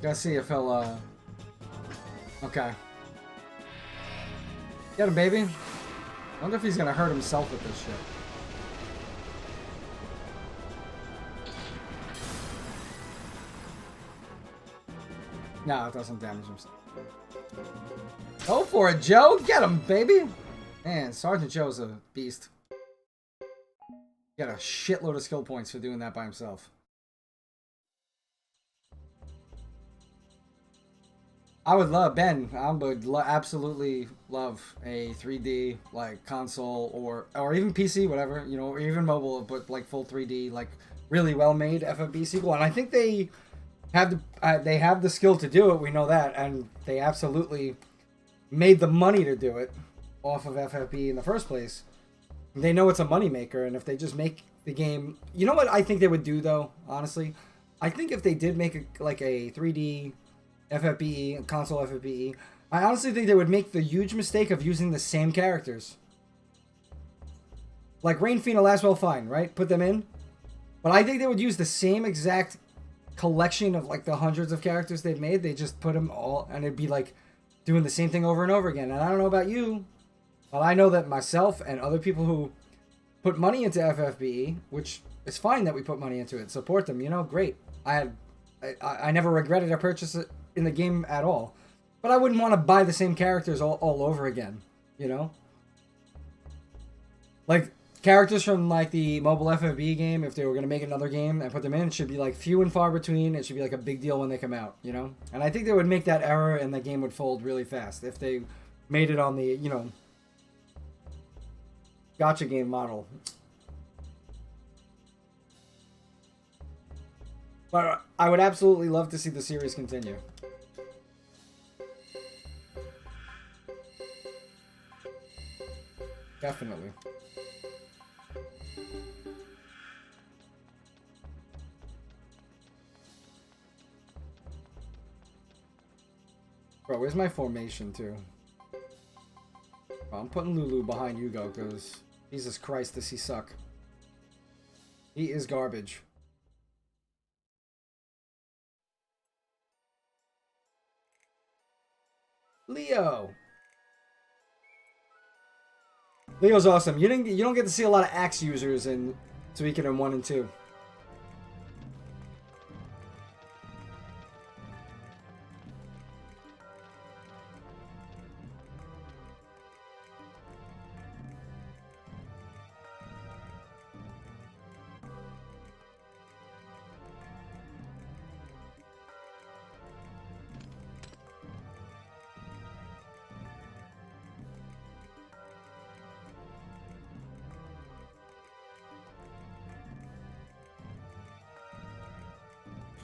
Gotta see if he'll, okay. Get him, baby. Wonder if he's gonna hurt himself with this shit. No, it doesn't damage himself. Go for it, Joe! Get him, baby! Man, Sergeant Joe's a beast. He got a shitload of skill points for doing that by himself. I would love, Ben, I would absolutely love a 3D, like, console or even PC, whatever, you know, or even mobile, but, like, full 3D, like, really well-made FFB sequel. And I think they have the skill to do it, we know that, and they absolutely made the money to do it off of FFB in the first place. They know it's a moneymaker, and if they just make the game... You know what I think they would do, though, honestly? I think if they did make, like, a 3D... FFBE, console FFBE, I honestly think they would make the huge mistake of using the same characters. Like Rain, Fina, Laswell, fine, right? Put them in. But I think they would use the same exact collection of like the hundreds of characters they've made. They just put them all, and it'd be like doing the same thing over and over again. And I don't know about you, but I know that myself and other people who put money into FFBE, which is fine that we put money into it, support them, you know, great. I never regretted a purchase in the game at all. But I wouldn't want to buy the same characters all over again, you know? Like, characters from, like, the mobile FFB game, if they were going to make another game and put them in, it should be, like, few and far between. It should be, like, a big deal when they come out, you know? And I think they would make that error and the game would fold really fast if they made it on the, you know, gacha game model. But I would absolutely love to see the series continue. Definitely. Bro, where's my formation, too? Well, I'm putting Lulu behind Hugo, because Jesus Christ, does he suck. He is garbage. Leo! Leo's awesome. You don't get to see a lot of axe users in Suikoden 1 and 2.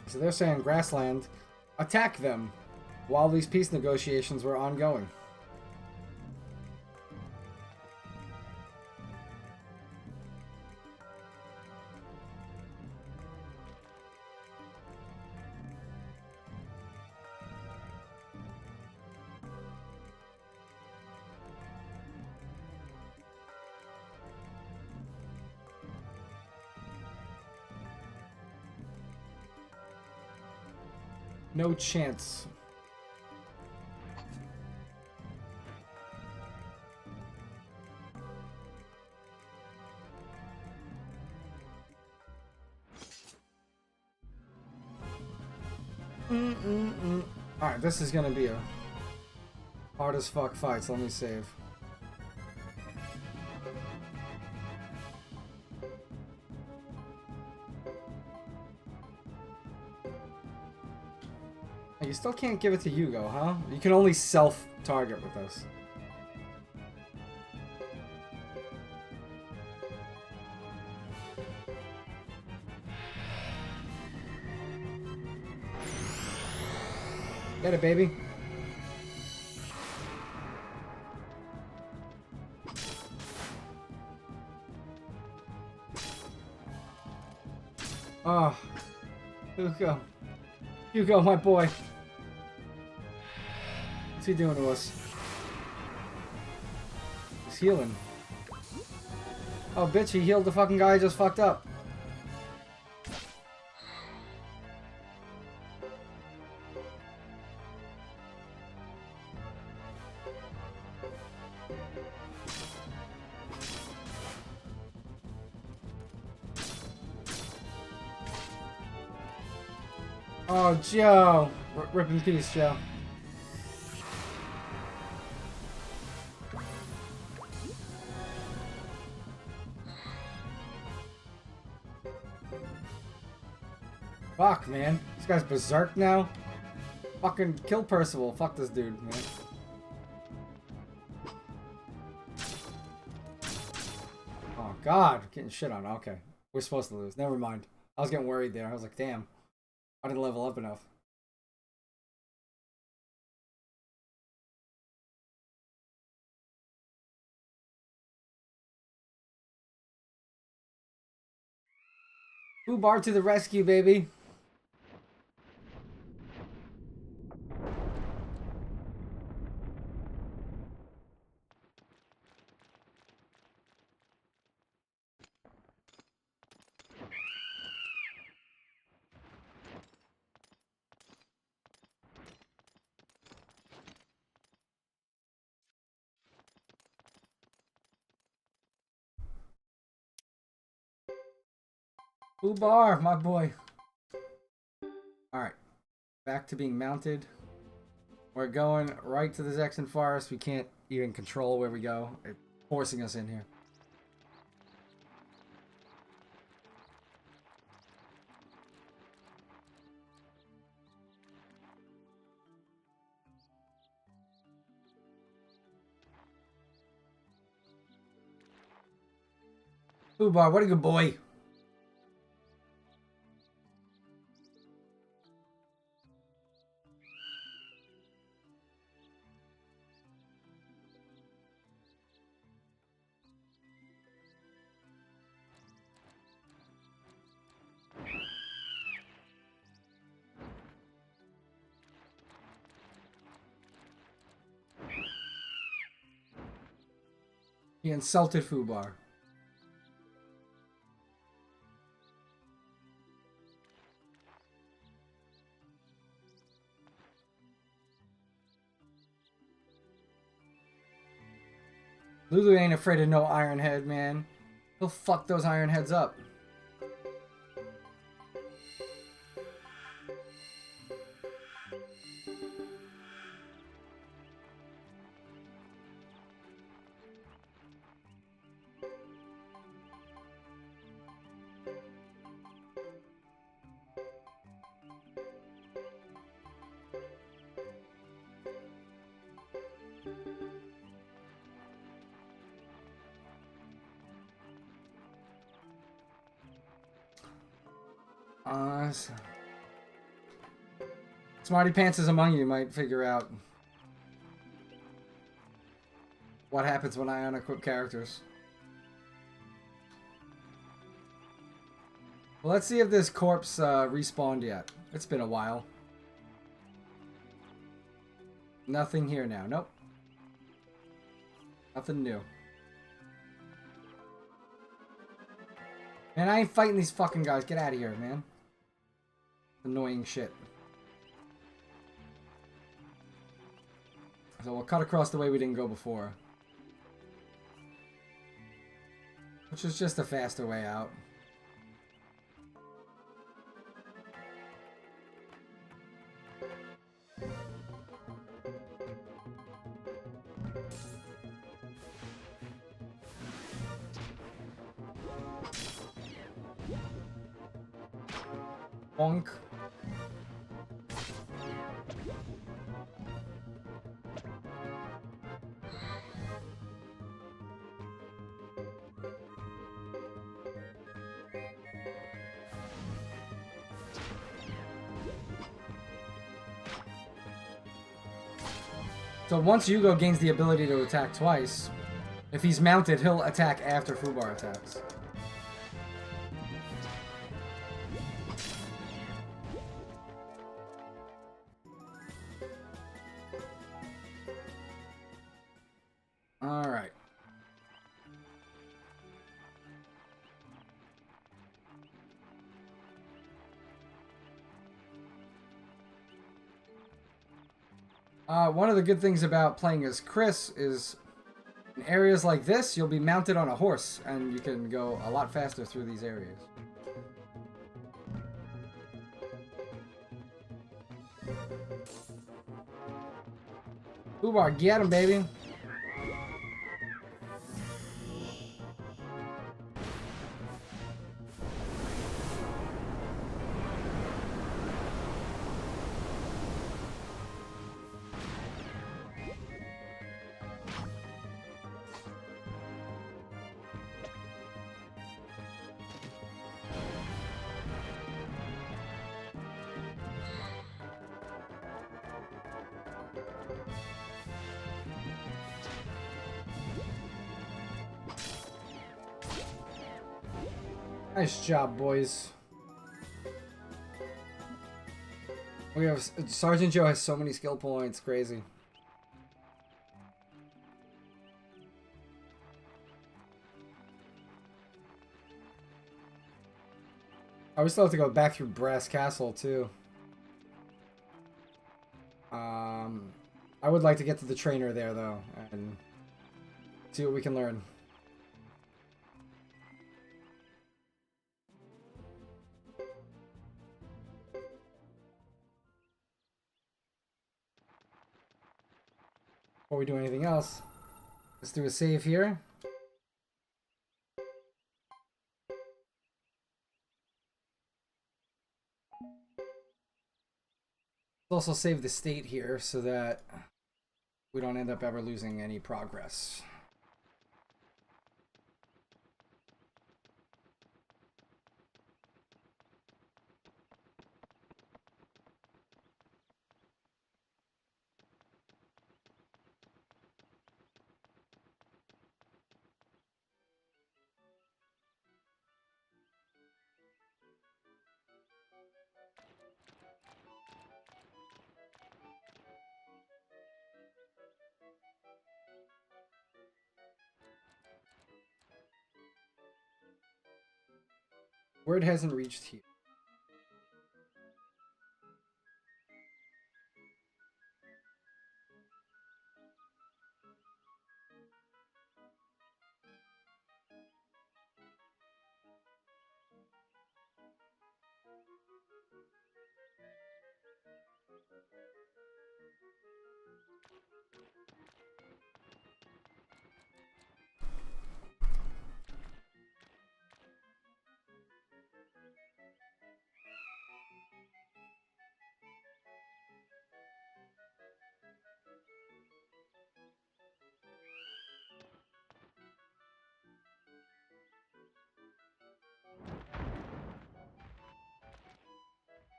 So they're saying Grassland attack them while these peace negotiations were ongoing. No chance. Alright, this is gonna be a hard as fuck fight, so let me save. You still can't give it to Hugo, huh? You can only self-target with this. Get it, baby. Oh. Hugo. Hugo, my boy. What's he doing to us? He's healing. Oh, bitch, he healed the fucking guy I just fucked up. Oh, Joe. Rip in peace, Joe. Fuck, man. This guy's berserk now. Fucking kill Percival. Fuck this dude, man. Oh, God. Getting shit on. Okay. We're supposed to lose. Never mind. I was getting worried there. I was like, damn. I didn't level up enough. Foobar to the rescue, baby. Foobar, my boy. Alright. Back to being mounted. We're going right to the Zexan Forest. We can't even control where we go. It's forcing us in here. Foobar, what a good boy. He insulted Foobar. Lulu ain't afraid of no Iron Head, man. He'll fuck those Iron Heads up. Smarty Pants is among you might figure out what happens when I unequip characters. Well, let's see if this corpse respawned yet. It's been a while. Nothing here now. Nope. Nothing new. Man, I ain't fighting these fucking guys. Get out of here, man. Annoying shit. So we'll cut across the way we didn't go before. Which is just a faster way out. Bonk. So once Yugo gains the ability to attack twice, if he's mounted, he'll attack after Fubar attacks. Alright. One of the good things about playing as Chris is in areas like this, you'll be mounted on a horse, and you can go a lot faster through these areas. Fubar, get him, baby! Nice job, boys. We have Sergeant Joe has so many skill points, crazy. I we still have to go back through Brass Castle too. I would like to get to the trainer there though and see what we can learn. Before we do anything else, let's do a save here. Let's also save the state here so that we don't end up ever losing any progress. Word hasn't reached here.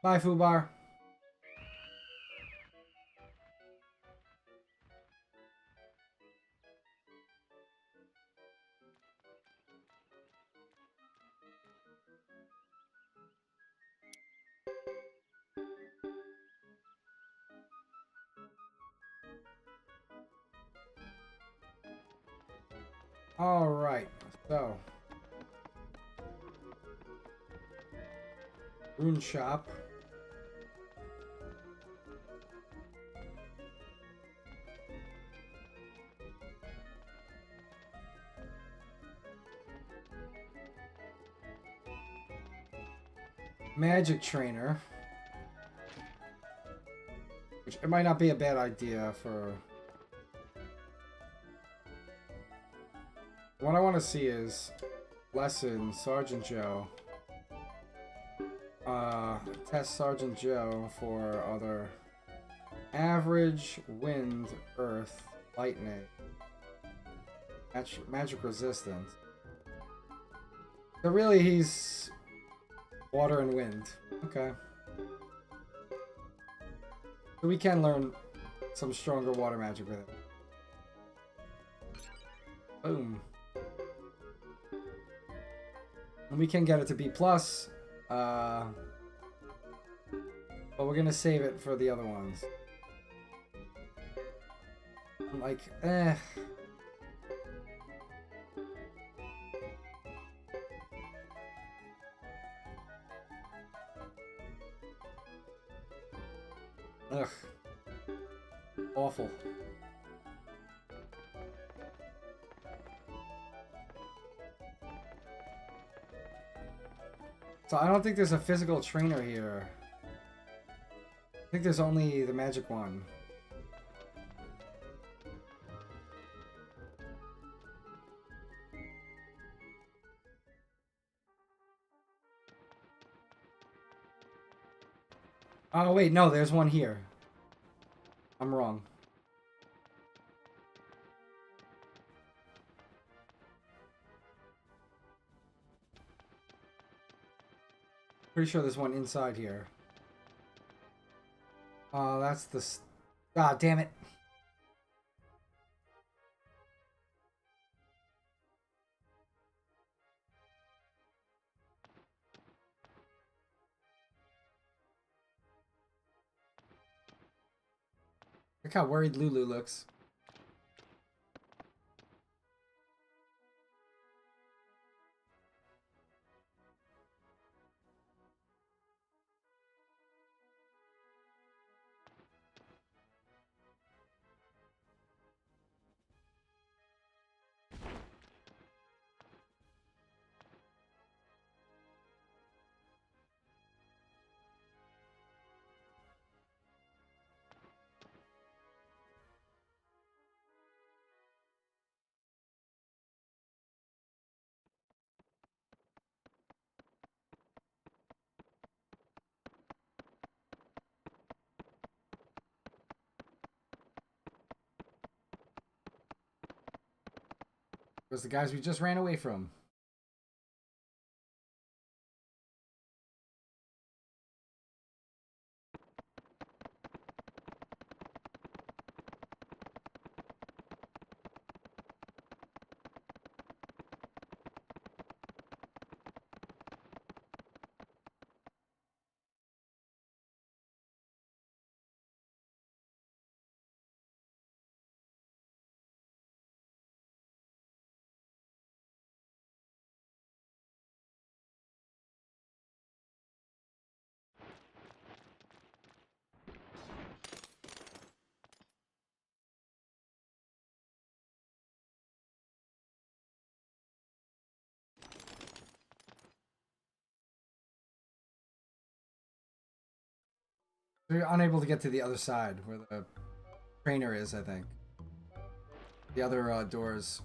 Bye, Fubar. All right, so rune shop. Magic trainer. Which it might not be a bad idea for... What I want to see is lesson Sergeant Joe. Test Sergeant Joe for other average wind, earth, lightning, magic resistance. So really he's water and wind. Okay. So we can learn some stronger water magic with it. Boom. And we can get it to B+. But we're gonna save it for the other ones. I'm like, eh. Ugh. Awful. So I don't think there's a physical trainer here. I think there's only the magic one. Oh wait, no, there's one here. I'm wrong. Pretty sure there's one inside here. Oh, that's the... Ah, damn it. Look how worried Lulu looks. It was the guys we just ran away from. We're unable to get to the other side where the trainer is, I think. The other doors.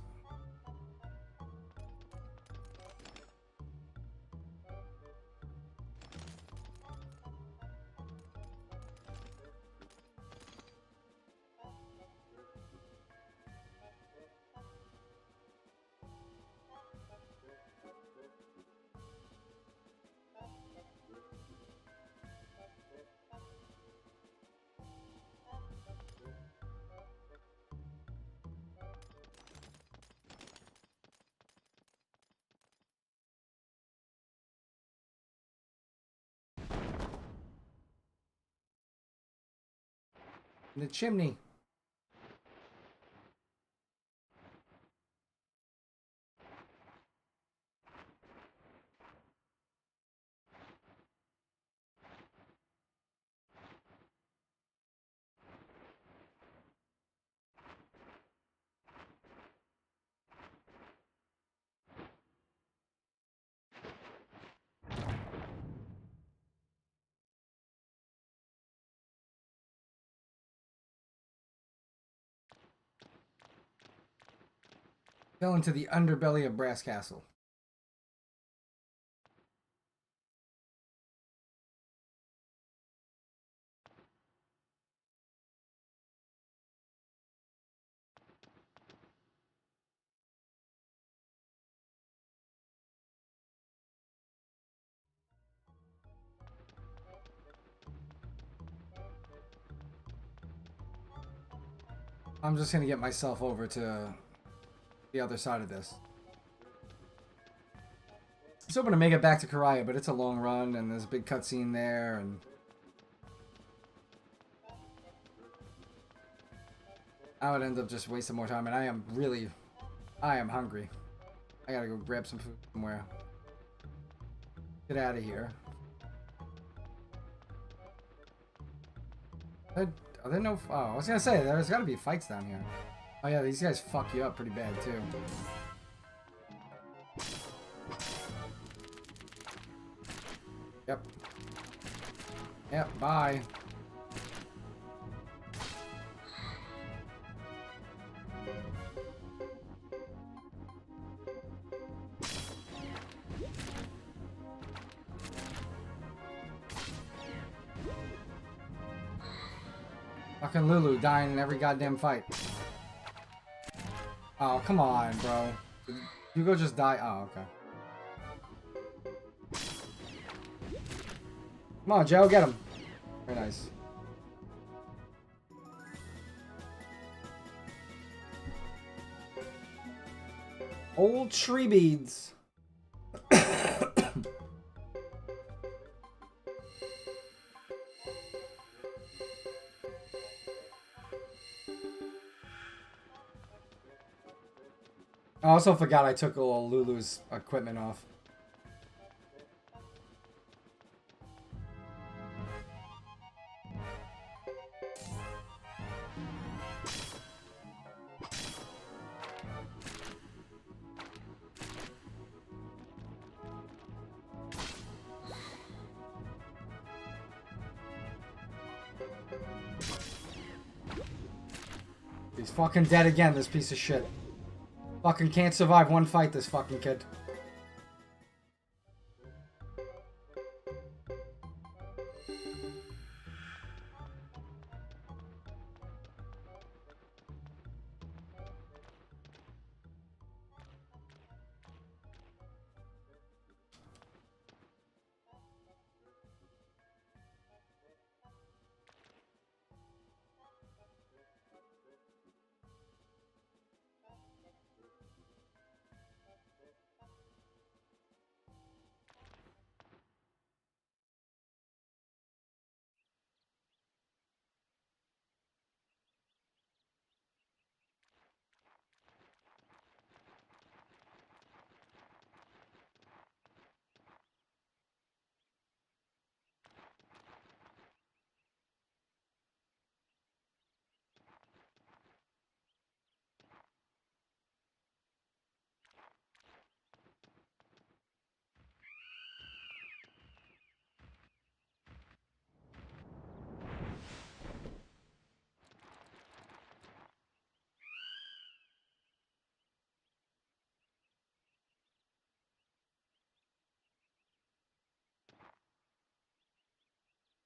In the chimney. Fell into the underbelly of Brass Castle. I'm just gonna get myself over to the other side of this. I was hoping to make it back to Karaya, but it's a long run, and there's a big cutscene there, and I would end up just wasting more time, and I am hungry. I gotta go grab some food somewhere. Get out of here. Are there no... Oh, I was gonna say, there's gotta be fights down here. Oh yeah, these guys fuck you up pretty bad, too. Yep. Yep, bye. Fucking Lulu dying in every goddamn fight. Oh, come on, bro. Did Hugo just die? Oh, okay. Come on, Joe, get him. Very nice. Old tree beads. I also forgot I took all Lulu's equipment off. He's fucking dead again, this piece of shit. Fucking can't survive one fight, this fucking kid.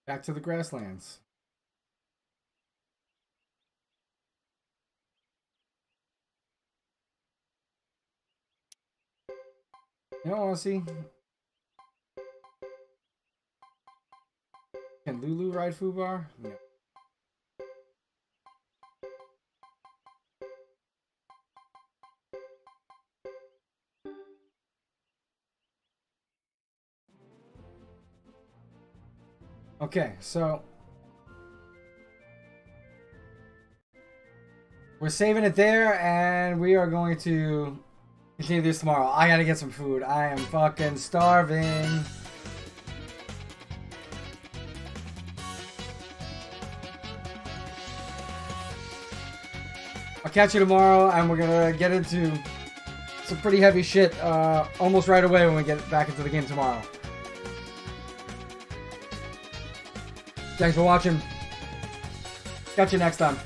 Back to the grasslands. You know what I want to see? Can Lulu ride Fubar? No. Okay, so we're saving it there, and we are going to continue this tomorrow. I gotta get some food. I am fucking starving. I'll catch you tomorrow, and we're gonna get into some pretty heavy shit almost right away when we get back into the game tomorrow. Thanks for watching. Catch you next time.